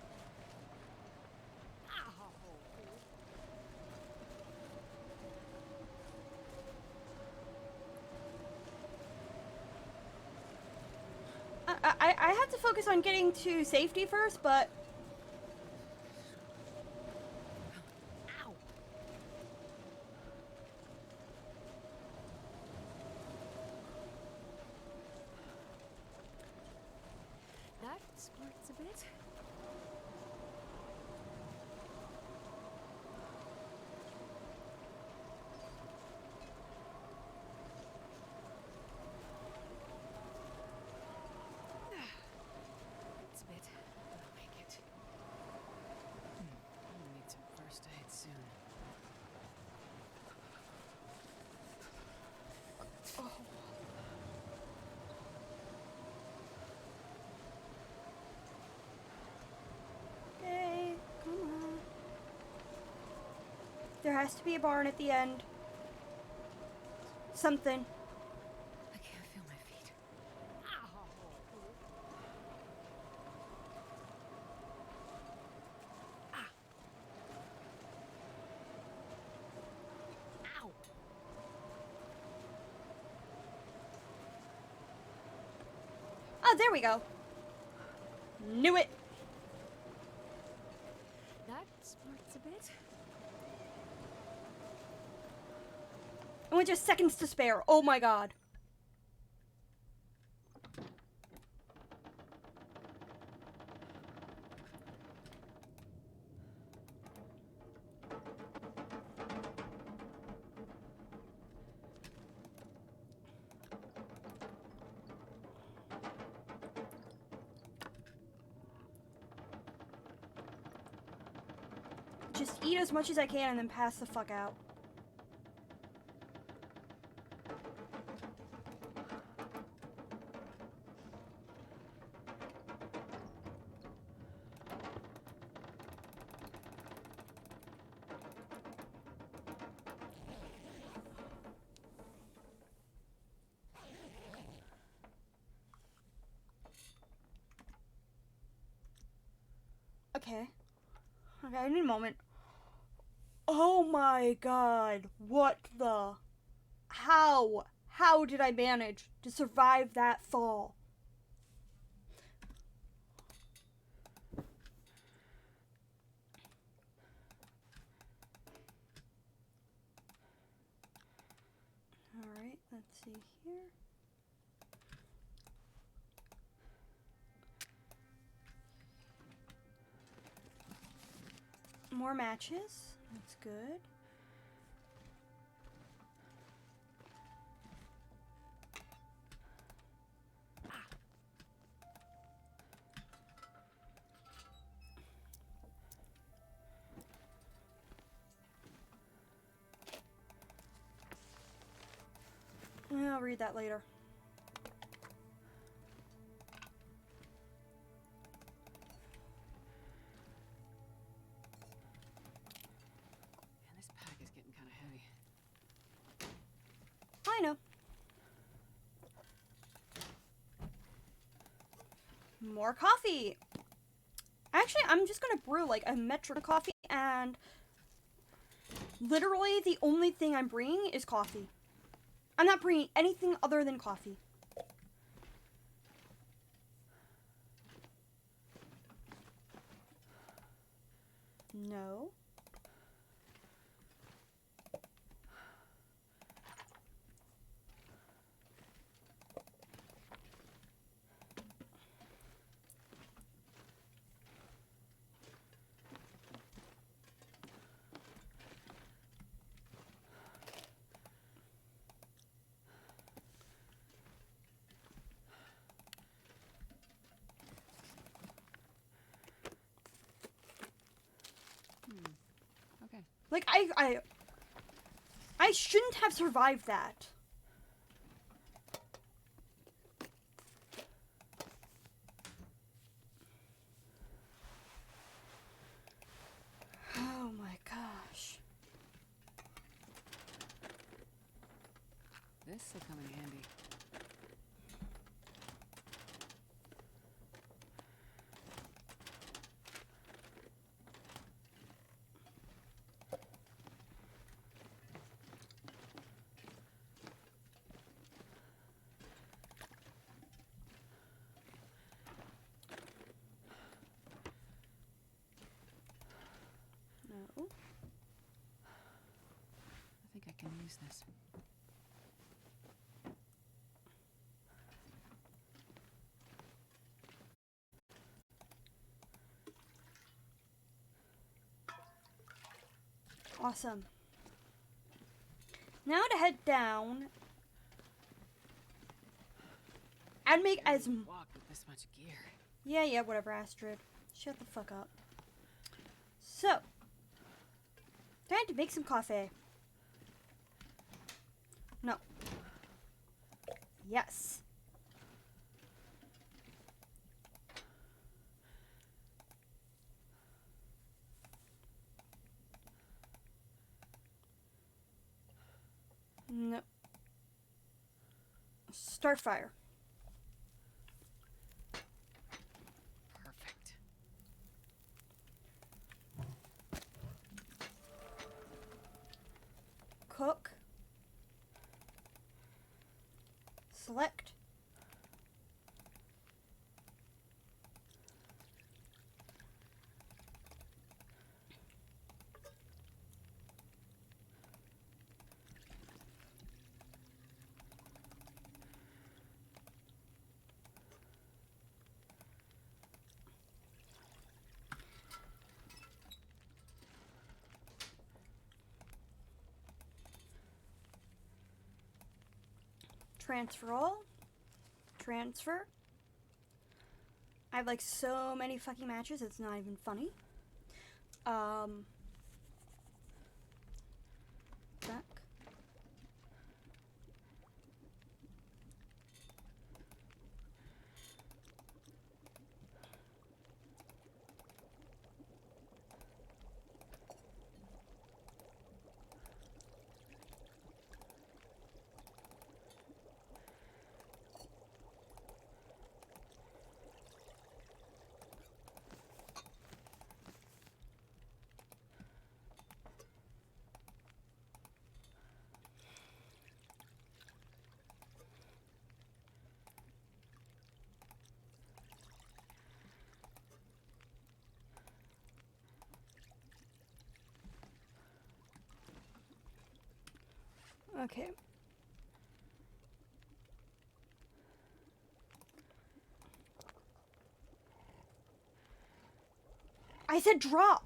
I have to focus on getting to safety first, but... Ow! That squirts a bit. It's a bit, but I'll make it. I'm gonna need some first aid soon. Okay, come on. There has to be a barn at the end. Something. I can't feel my feet. Ow! Oh, there we go. Knew it. That squirts a bit. And with just seconds to spare. Oh my god. Just eat as much as I can and then pass the fuck out. Okay. Okay, I need a moment. Oh my god. What the? How? How did I manage to survive that fall? Alright, let's see here. More matches. That's good. I'll read that later. Man, this pack is getting kind of heavy. I know. More coffee. Actually, I'm just gonna brew like a metric coffee, and literally the only thing I'm bringing is coffee. I'm not bringing anything other than coffee. No. Okay. Like, I shouldn't have survived that. Oh my gosh. This will come in handy. use this. Awesome. Now to head down and make Barely as walk with this much gear. yeah, whatever, Astrid. Shut the fuck up. So, time to make some coffee. No. Yes. No. Start fire. Perfect. Cook. Select. Transfer all. Transfer. I have like so many fucking matches, it's not even funny. Back. Okay. I said drop.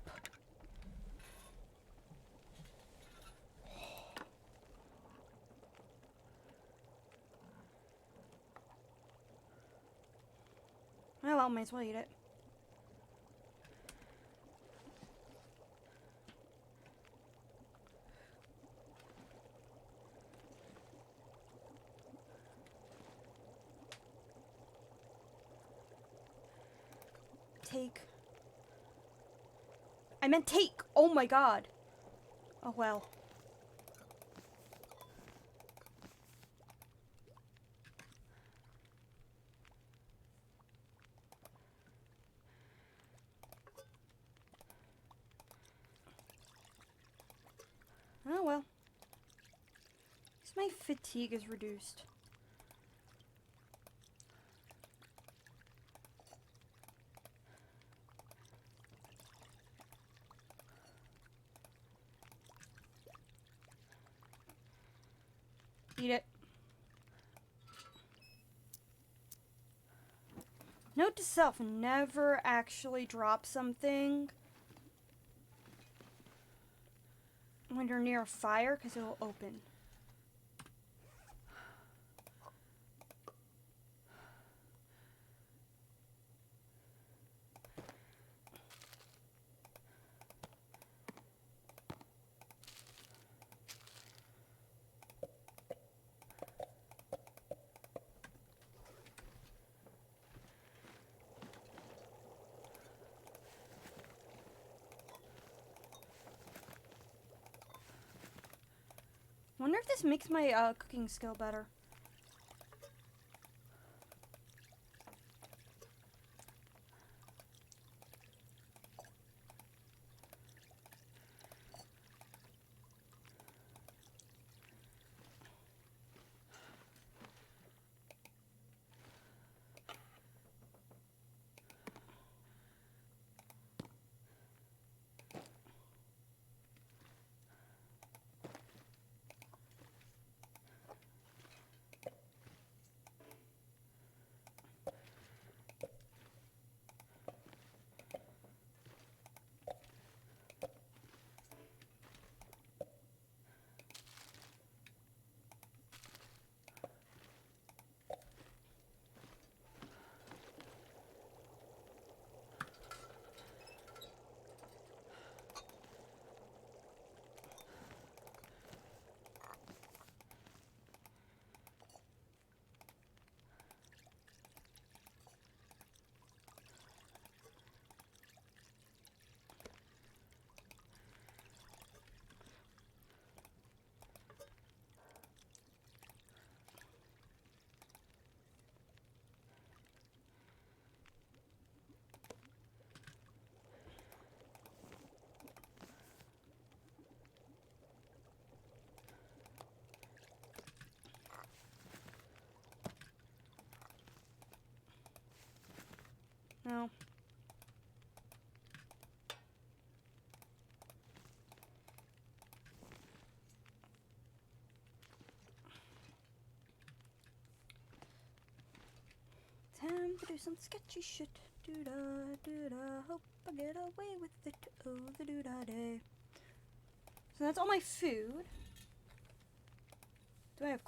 Oh well, might as well eat it. Take. I meant take. Oh my god. Oh well. Oh well. At least my fatigue is reduced. Eat it. Note to self, never actually drop something when you're near a fire because it will open. Wonder if this makes my cooking skill better. No. Time to do some sketchy shit. Doo-da, doo-da. Hope I get away with it. Oh, the doo-da day. So that's all my food. Do I have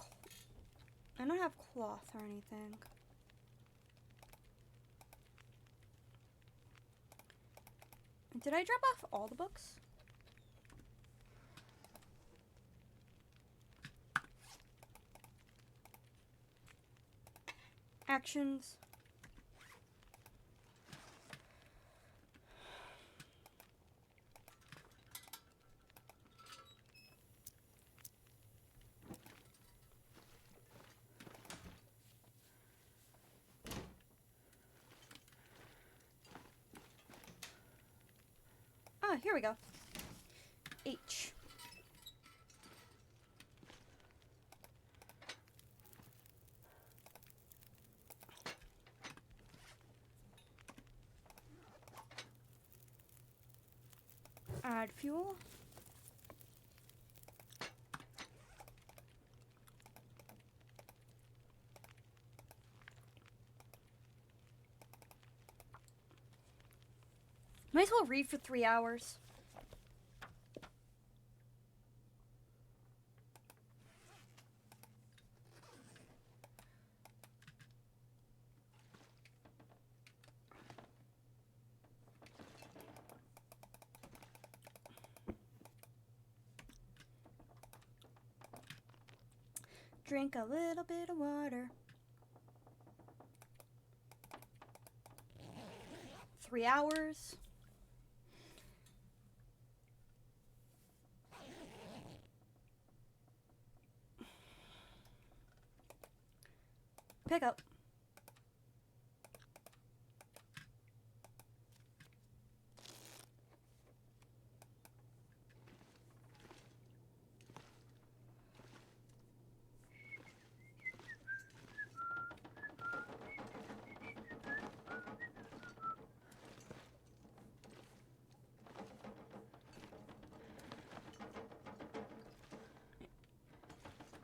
I don't have cloth or anything. Did I drop off all the books? Actions. Ah, here we go. H. Add fuel. Might as well read for 3 hours. Drink a little bit of water. 3 hours. Pick up.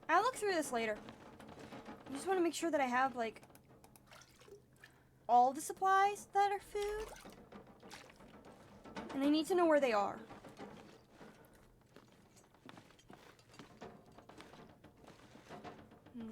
I'll look through this later. I just want to make sure that I have, like, all the supplies that are food. And I need to know where they are. No.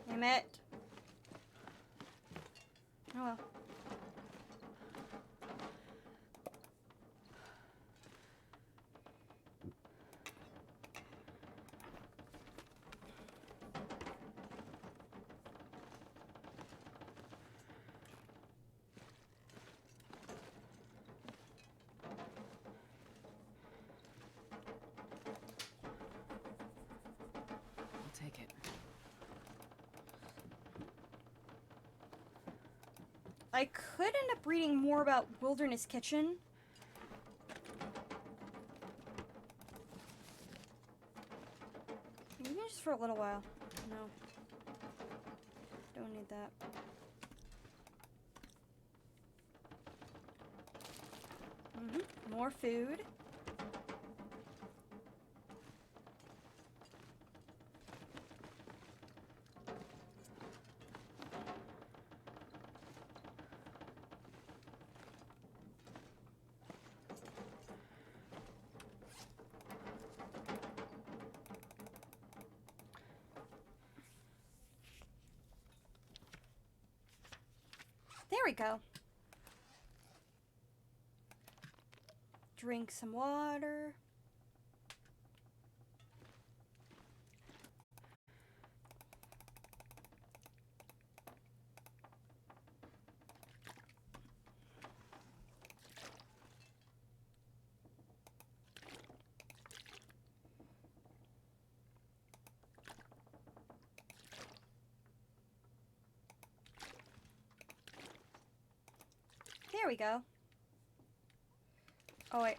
Damn it. Oh well. I'll take it. I could end up reading more about Wilderness Kitchen. Maybe just for a little while. No. Don't need that. More food. There we go. Drink some water. we go. Oh, wait.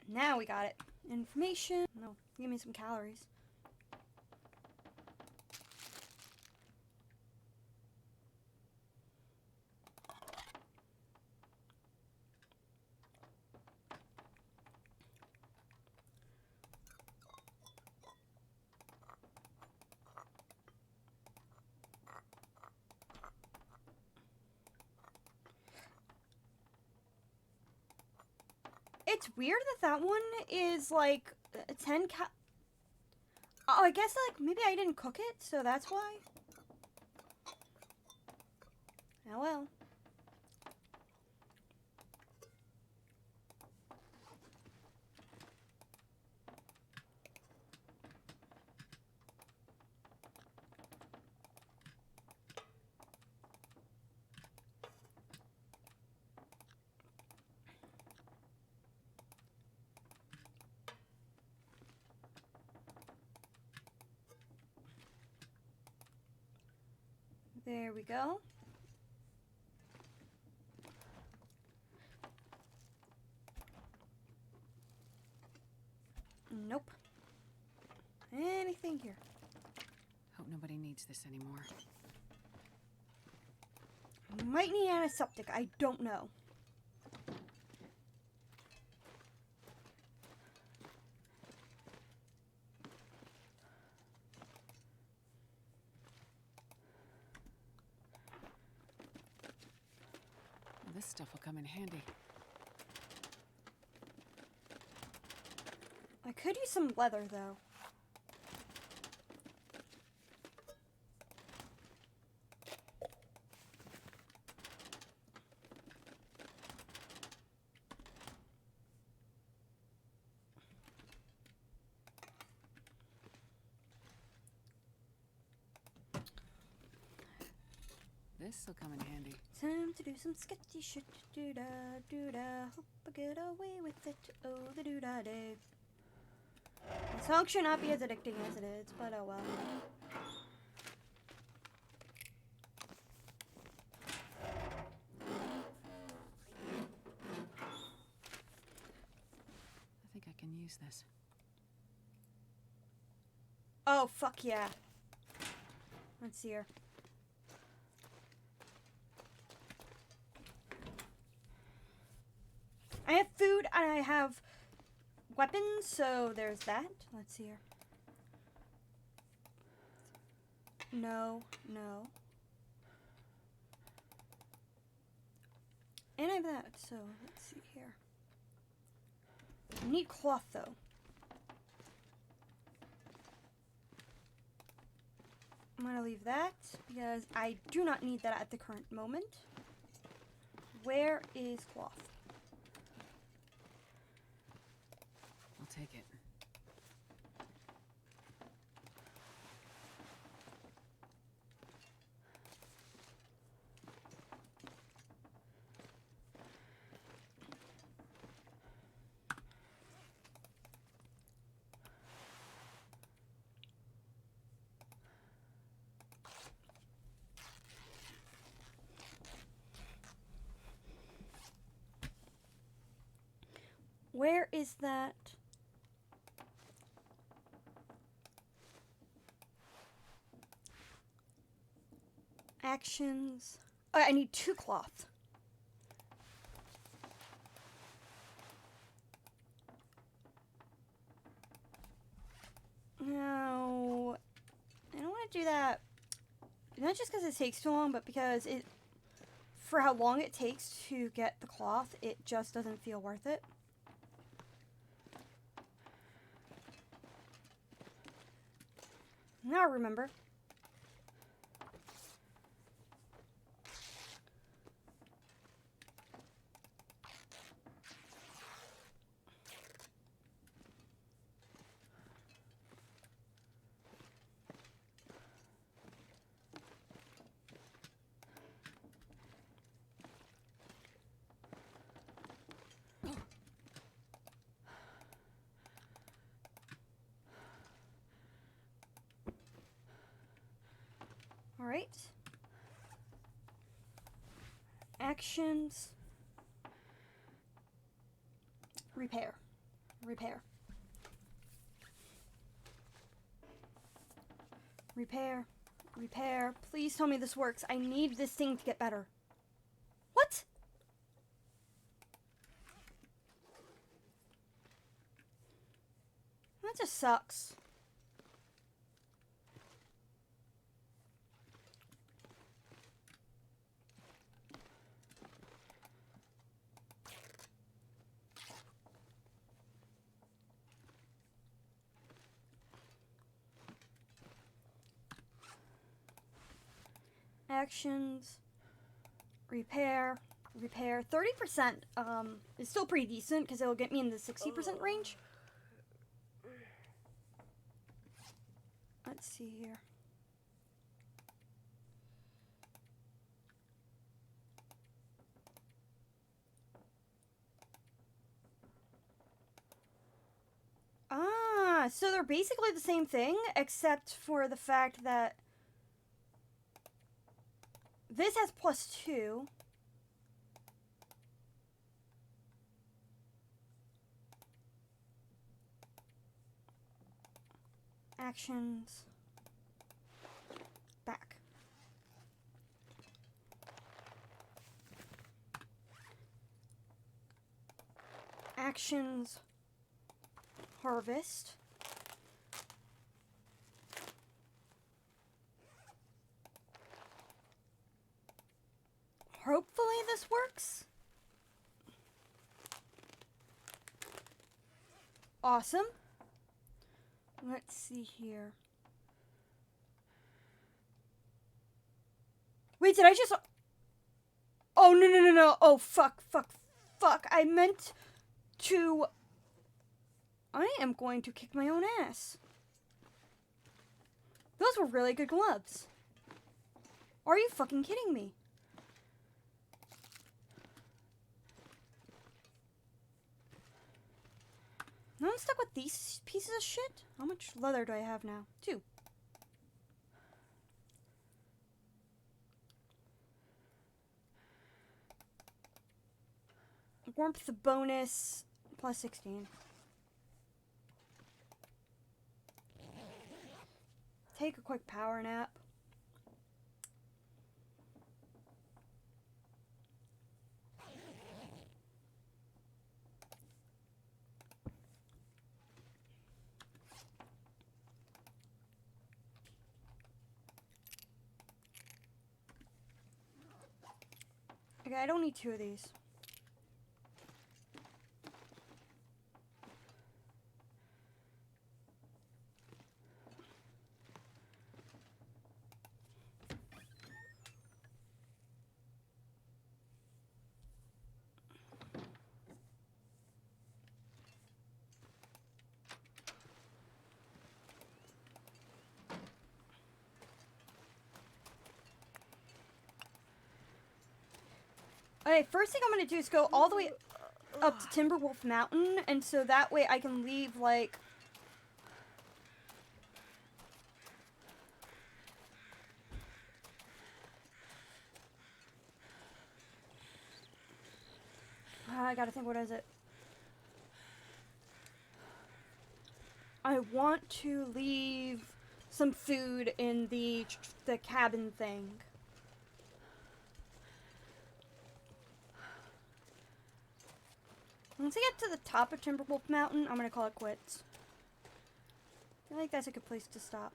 Now we got it. Information. No, give me some calories. It's weird that one is like 10 Oh, I guess like maybe I didn't cook it, so that's why. Oh well. There we go. Nope. Anything here? Hope nobody needs this anymore. Might need antiseptic. I don't know. Well, this stuff will come in handy. I could use some leather though. This'll come in handy. Time to do some sketchy shit. Do da do da. Hope I get away with it. Oh, the do da day. The song should not be as addicting as it is, but oh well. I think I can use this. Oh, fuck yeah. Let's see here. I have food and I have weapons, so there's that. Let's see here. No, no. And I have that, so let's see here. I need cloth though. I'm gonna leave that because I do not need that at the current moment. Where is cloth? I'll take it. Where is that? Actions. Oh, I need 2 cloth. No, I don't want to do that. Not just because it takes too long, but because for how long it takes to get the cloth, it just doesn't feel worth it. Now I remember. All right. Actions. Repair. Repair. Repair. Repair. Please tell me this works. I need this thing to get better. What? That just sucks. Actions, repair, repair. 30% is still pretty decent because it'll get me in the 60% range. Let's see here. Ah, so they're basically the same thing except for the fact that this has +2. Actions. Back. Actions. Harvest. Hopefully this works. Awesome. Let's see here. Wait, did I just... Oh, no, no, no, no. Oh, fuck, fuck, fuck. I meant to... I am going to kick my own ass. Those were really good gloves. Are you fucking kidding me? Now I'm stuck with these pieces of shit? How much leather do I have now? 2. Warmth bonus +16. Take a quick power nap. Okay, I don't need 2 of these. Okay, first thing I'm gonna do is go all the way up to Timberwolf Mountain, and so that way I can leave, like... I gotta think, what is it? I want to leave some food in the cabin thing. Once I get to the top of Timberwolf Mountain, I'm gonna call it quits. I feel like that's a good place to stop.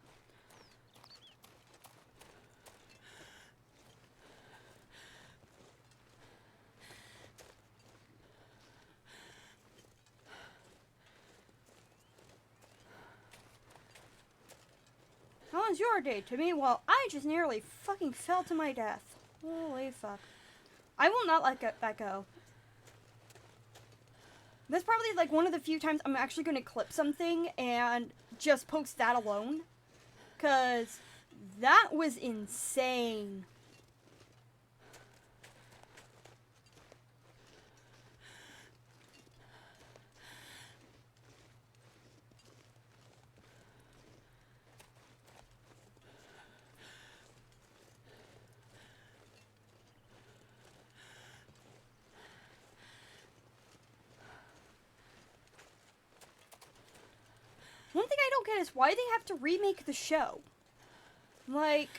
How was your day, Timmy? Well, I just nearly fucking fell to my death. Holy fuck. I will not let that go. That's probably like one of the few times I'm actually going to clip something and just post that alone. Because that was insane. at is why they have to remake the show. Like,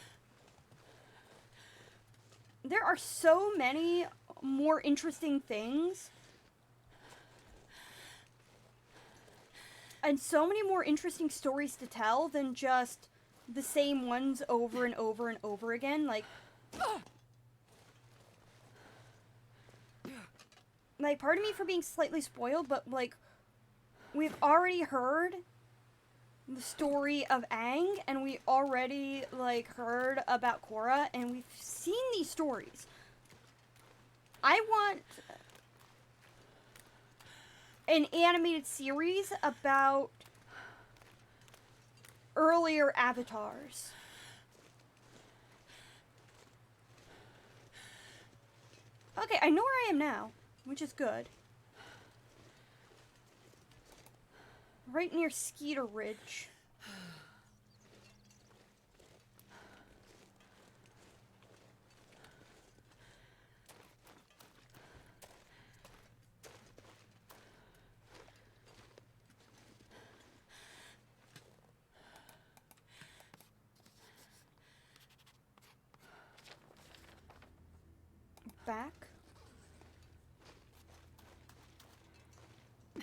there are so many more interesting things. And so many more interesting stories to tell than just the same ones over and over and over again. Like, pardon me for being slightly spoiled, but, like, we've already heard the story of Aang, and we already, like, heard about Korra, and we've seen these stories. I want an animated series about earlier avatars. Okay, I know where I am now, which is good. Right near Skeeter Ridge. Back. I'm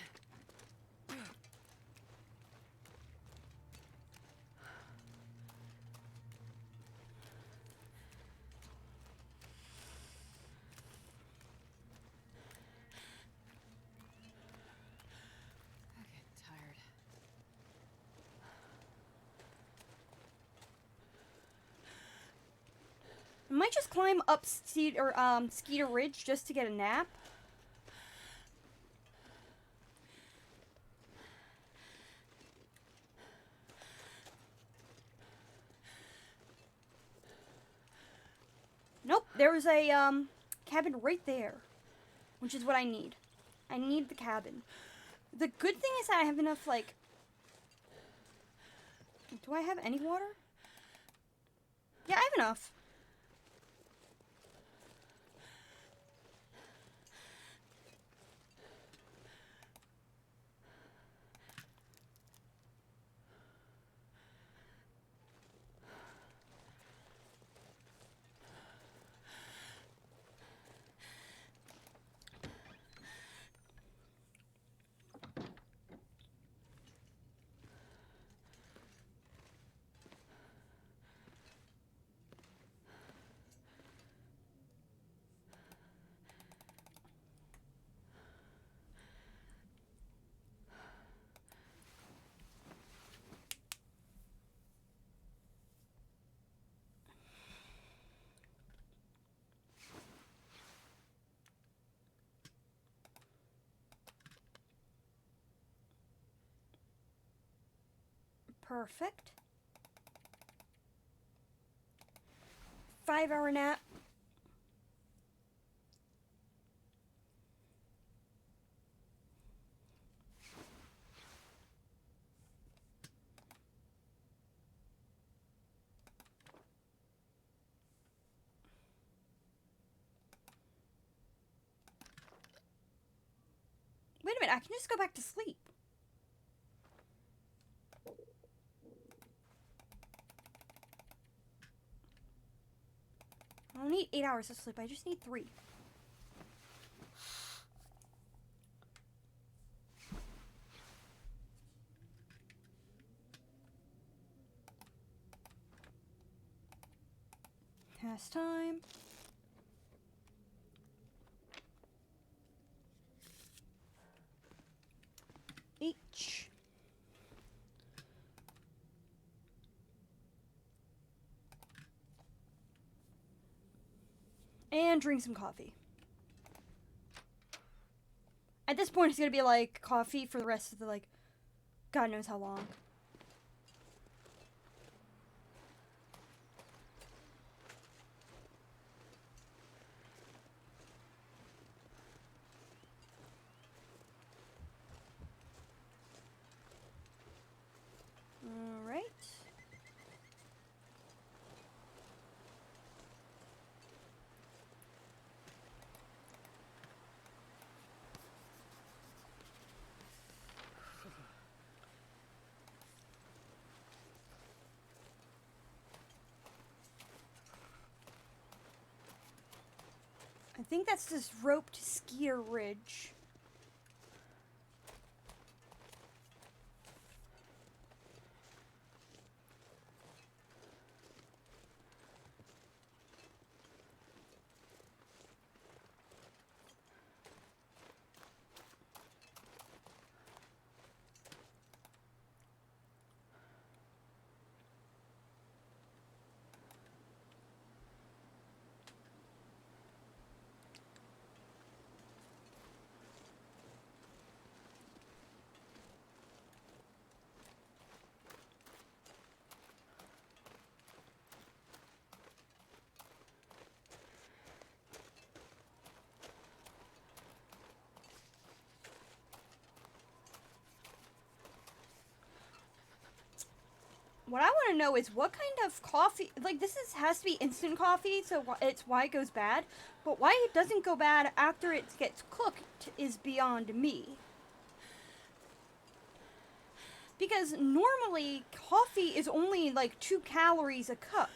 getting tired. I might just climb up Skeeter Ridge just to get a nap. Nope, there was a cabin right there, which is what I need. I need the cabin. The good thing is that I have enough, like... Do I have any water? Yeah, I have enough. Perfect. 5-hour nap. Wait a minute, I can just go back to sleep. I don't need 8 hours of sleep, I just need 3. Past time. H. And drink some coffee. At this point, it's gonna be like coffee for the rest of the, like, God knows how long. Alright. I think that's this roped skier ridge. What I want to know is what kind of coffee, like this has to be instant coffee, so it's why it goes bad, but why it doesn't go bad after it gets cooked is beyond me. Because normally coffee is only like 2 calories a cup.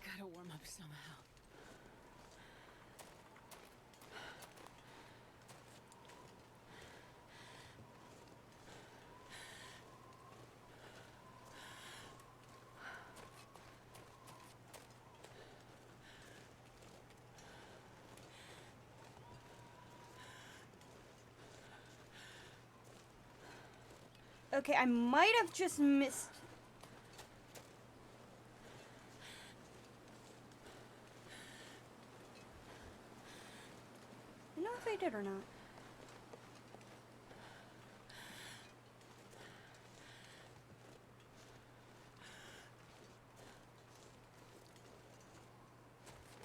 Gotta warm up somehow. Okay, I might have just missed. I don't know if I did or not.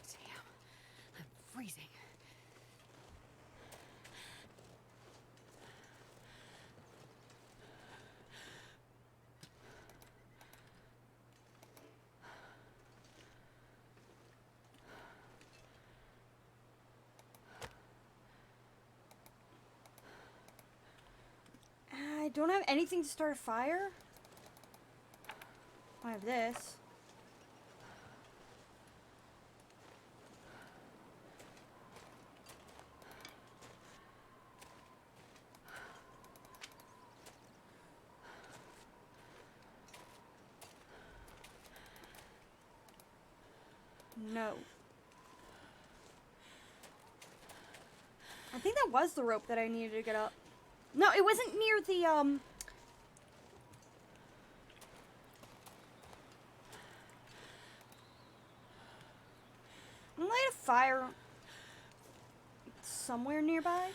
Damn, I'm freezing. I don't have anything to start a fire. I have this. No. I think that was the rope that I needed to get up. No, it wasn't near the, I'm gonna light a fire somewhere nearby.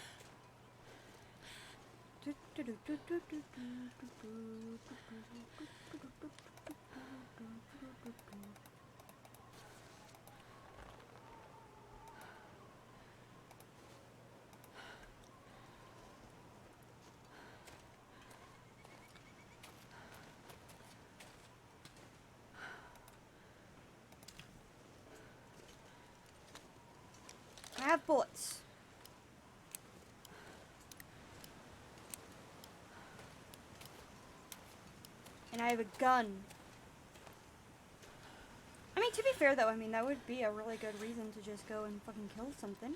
I have bullets. And I have a gun. I mean, to be fair though, I mean, that would be a really good reason to just go and fucking kill something.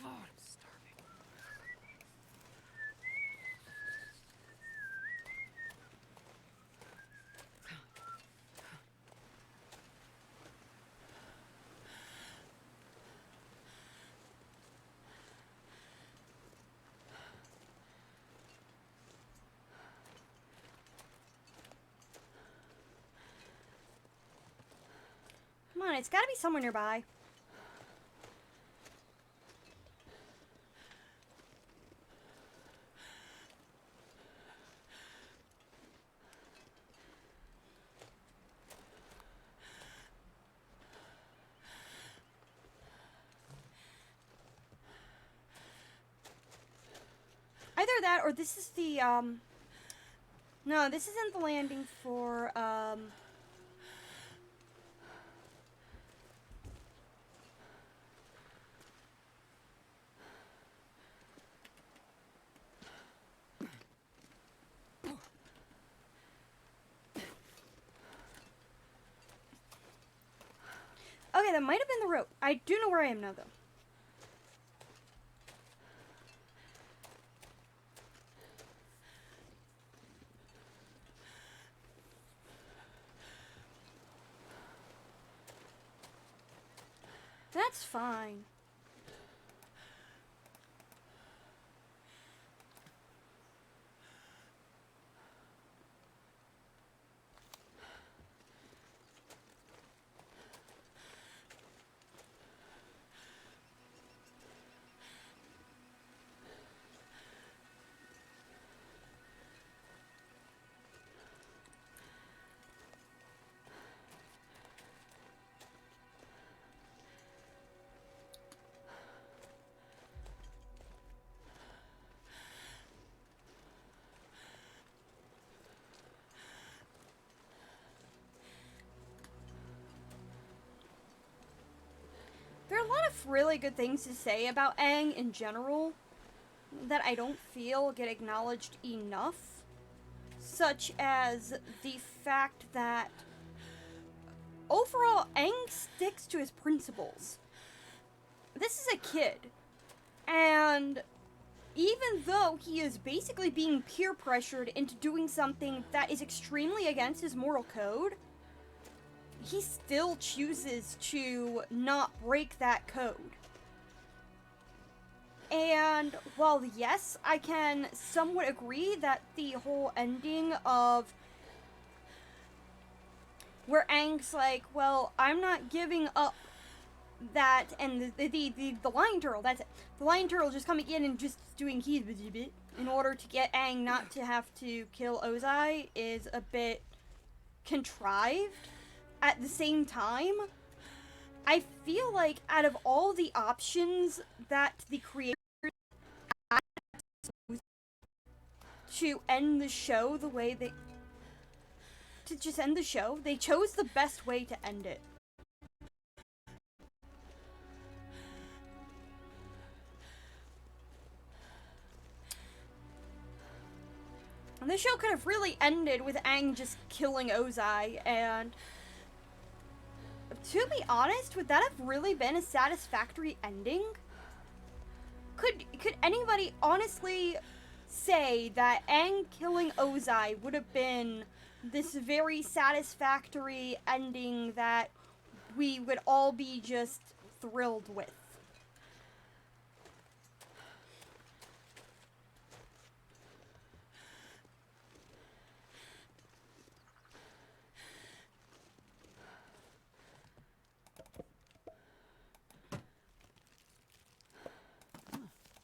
God, I'm starving. Come on, it's gotta be somewhere nearby. Either that or this is the, No, this isn't the landing for, Okay, that might have been the rope. I do know where I am now, though. That's fine. There are a lot of really good things to say about Aang in general that I don't feel get acknowledged enough, such as the fact that overall Aang sticks to his principles. This is a kid, and even though he is basically being peer pressured into doing something that is extremely against his moral code, he still chooses to not break that code. And while yes, I can somewhat agree that the whole ending of where Aang's like, well, I'm not giving up that, and the lion turtle, that's it. The lion turtle just coming in and just doing his bit in order to get Aang not to have to kill Ozai is a bit contrived. At the same time, I feel like out of all the options that the creators had to end the show the way they... to just end the show, they chose the best way to end it. And the show could have really ended with Aang just killing Ozai, and to be honest, would that have really been a satisfactory ending? Could anybody honestly say that Aang killing Ozai would have been this very satisfactory ending that we would all be just thrilled with?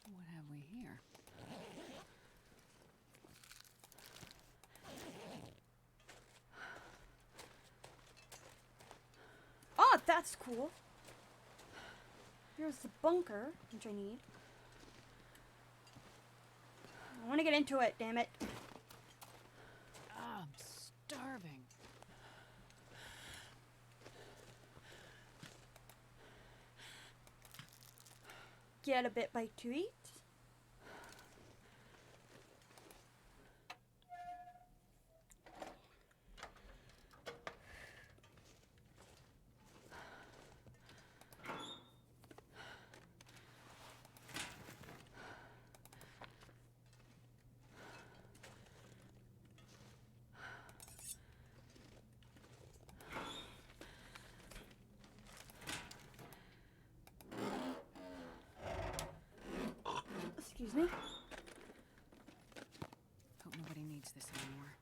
What have we here? Oh, that's cool. Here's the bunker, which I need. I want to get into it, damn it. I'm starving. Get a bit bite to eat. Excuse me. Hope nobody needs this anymore.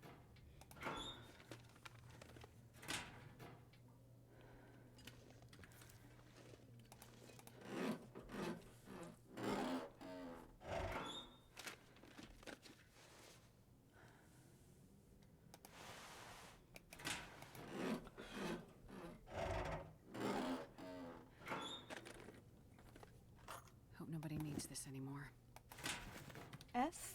Hope nobody needs this anymore. F.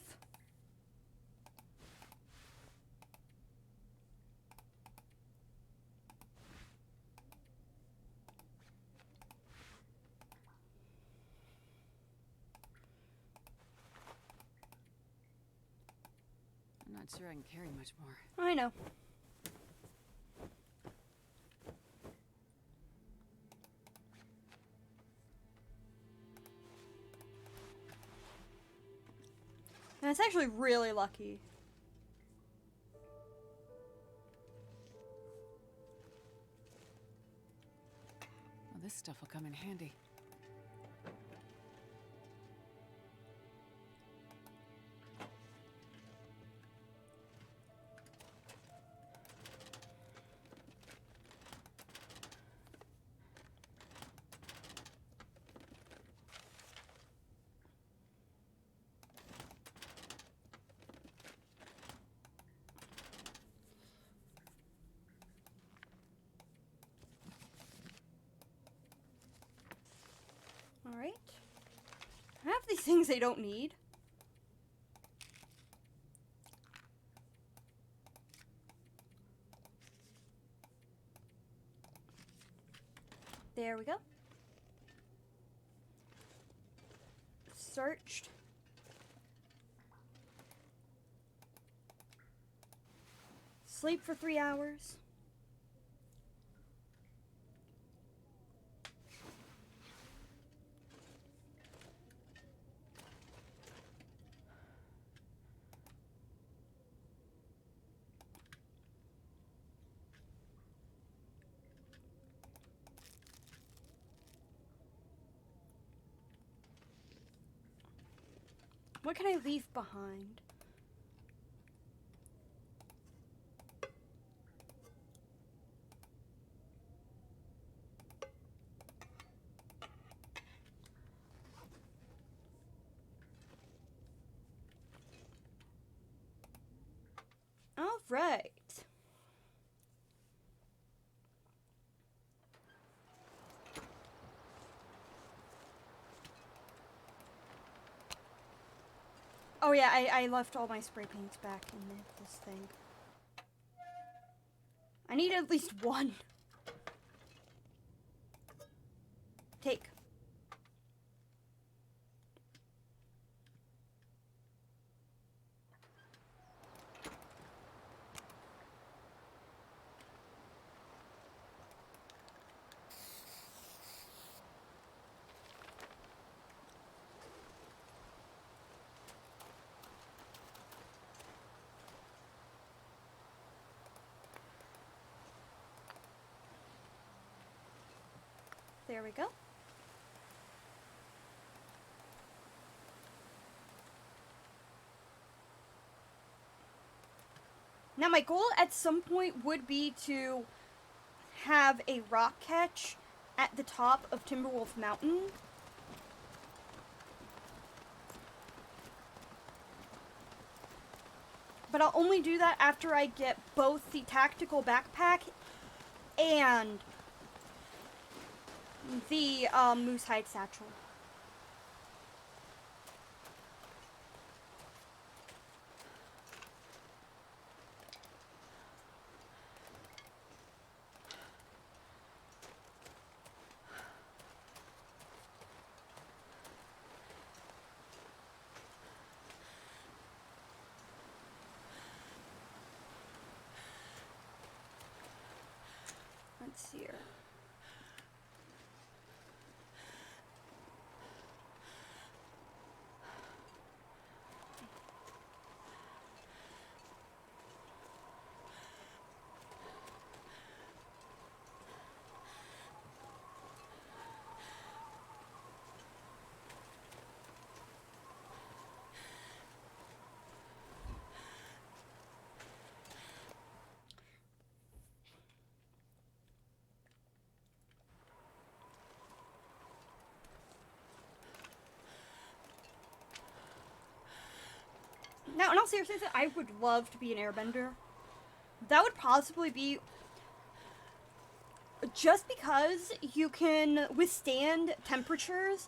Not sure I can carry much more. I know. And it's actually really lucky. Well, this stuff will come in handy. Alright. I have these things they don't need. There we go. Searched. Sleep for 3 hours. What can I leave behind? All right. Oh yeah, I left all my spray paints back in this thing. I need at least one. Take. There we go. Now my goal at some point would be to have a rock catch at the top of Timberwolf Mountain. But I'll only do that after I get both the tactical backpack and the moose hide satchel. Let's see here. Now, in all seriousness, I would love to be an airbender. That would possibly be just because you can withstand temperatures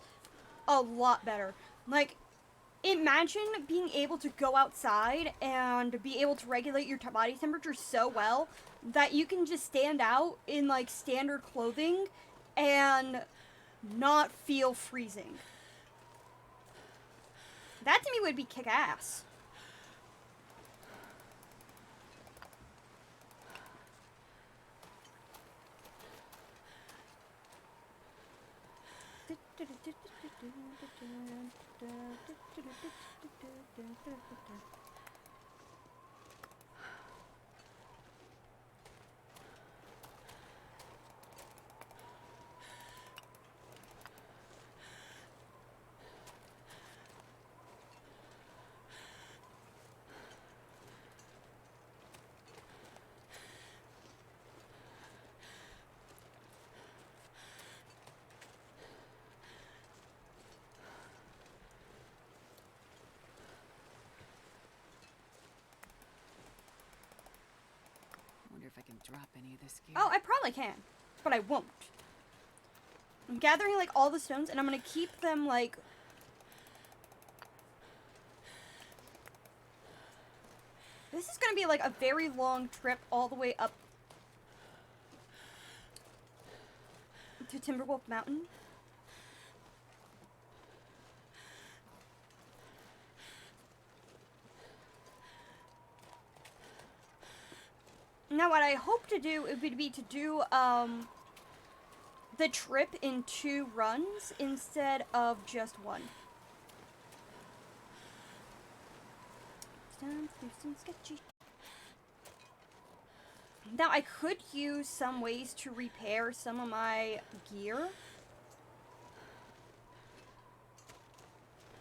a lot better. Like, imagine being able to go outside and be able to regulate your body temperature so well that you can just stand out in, like, standard clothing and not feel freezing. That to me would be kick-ass. I wonder if I can drop any of this gear. Oh, I probably can, but I won't. I'm gathering like all the stones, and I'm gonna keep them like. This is gonna be like a very long trip all the way up to Timberwolf Mountain. Now, what I hope to do would be to do the trip in 2 runs instead of just 1. Sounds too sketchy. Now, I could use some ways to repair some of my gear,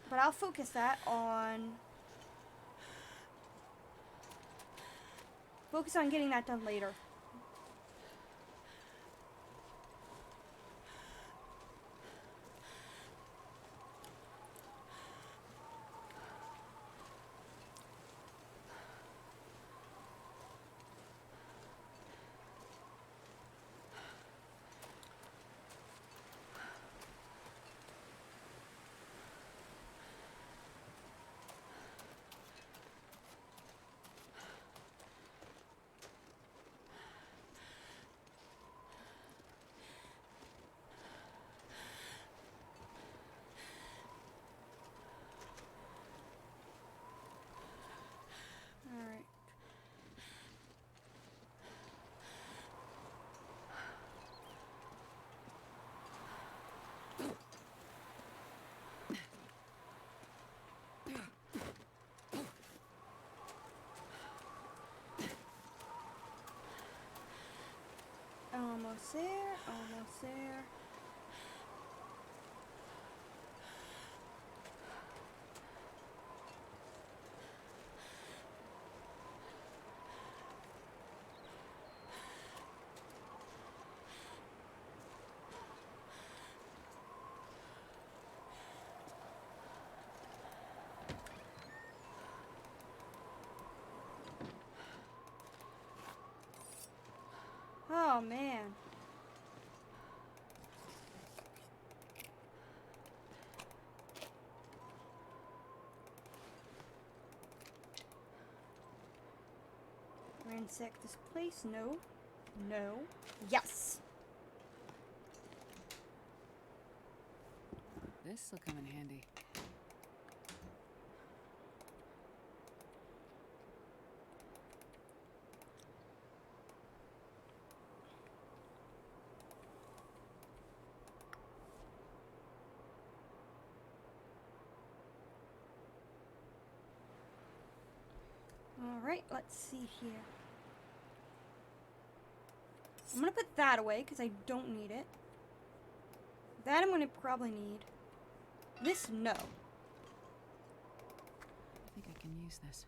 but I'll focus that on getting that done later. Alright. Almost there, almost there. Oh man. Ransack this place? No. No. Yes! This'll come in handy. Alright, let's see here. I'm gonna put that away because I don't need it. That I'm gonna probably need. This, no. I think I can use this.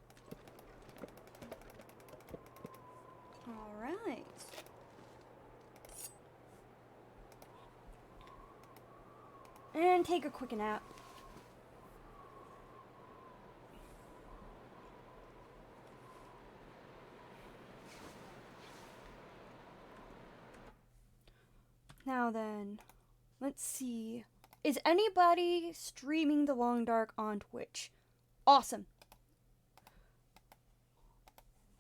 Alright. And take a quick nap. Now then, let's see. Is anybody streaming The Long Dark on Twitch? Awesome.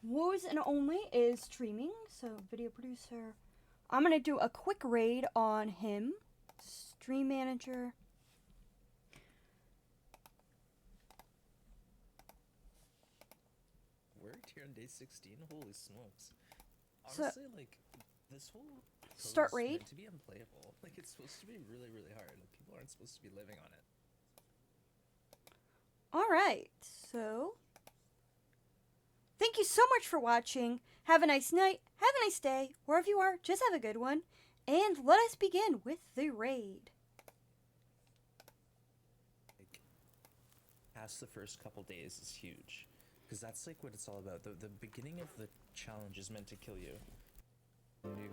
Woes and Only is streaming, so video producer. I'm gonna do a quick raid on him. Stream manager. We're here on day 16? Holy smokes. So- Honestly, like, This whole Start code's raid? meant to be unplayable. Like, it's supposed to be really, really hard. Like, people aren't supposed to be living on it. Alright, so... Thank you so much for watching. Have a nice night, have a nice day, wherever you are, just have a good one. And let us begin with the raid. Like, past the first couple days is huge. Because that's like what it's all about. The beginning of the challenge is meant to kill you. And you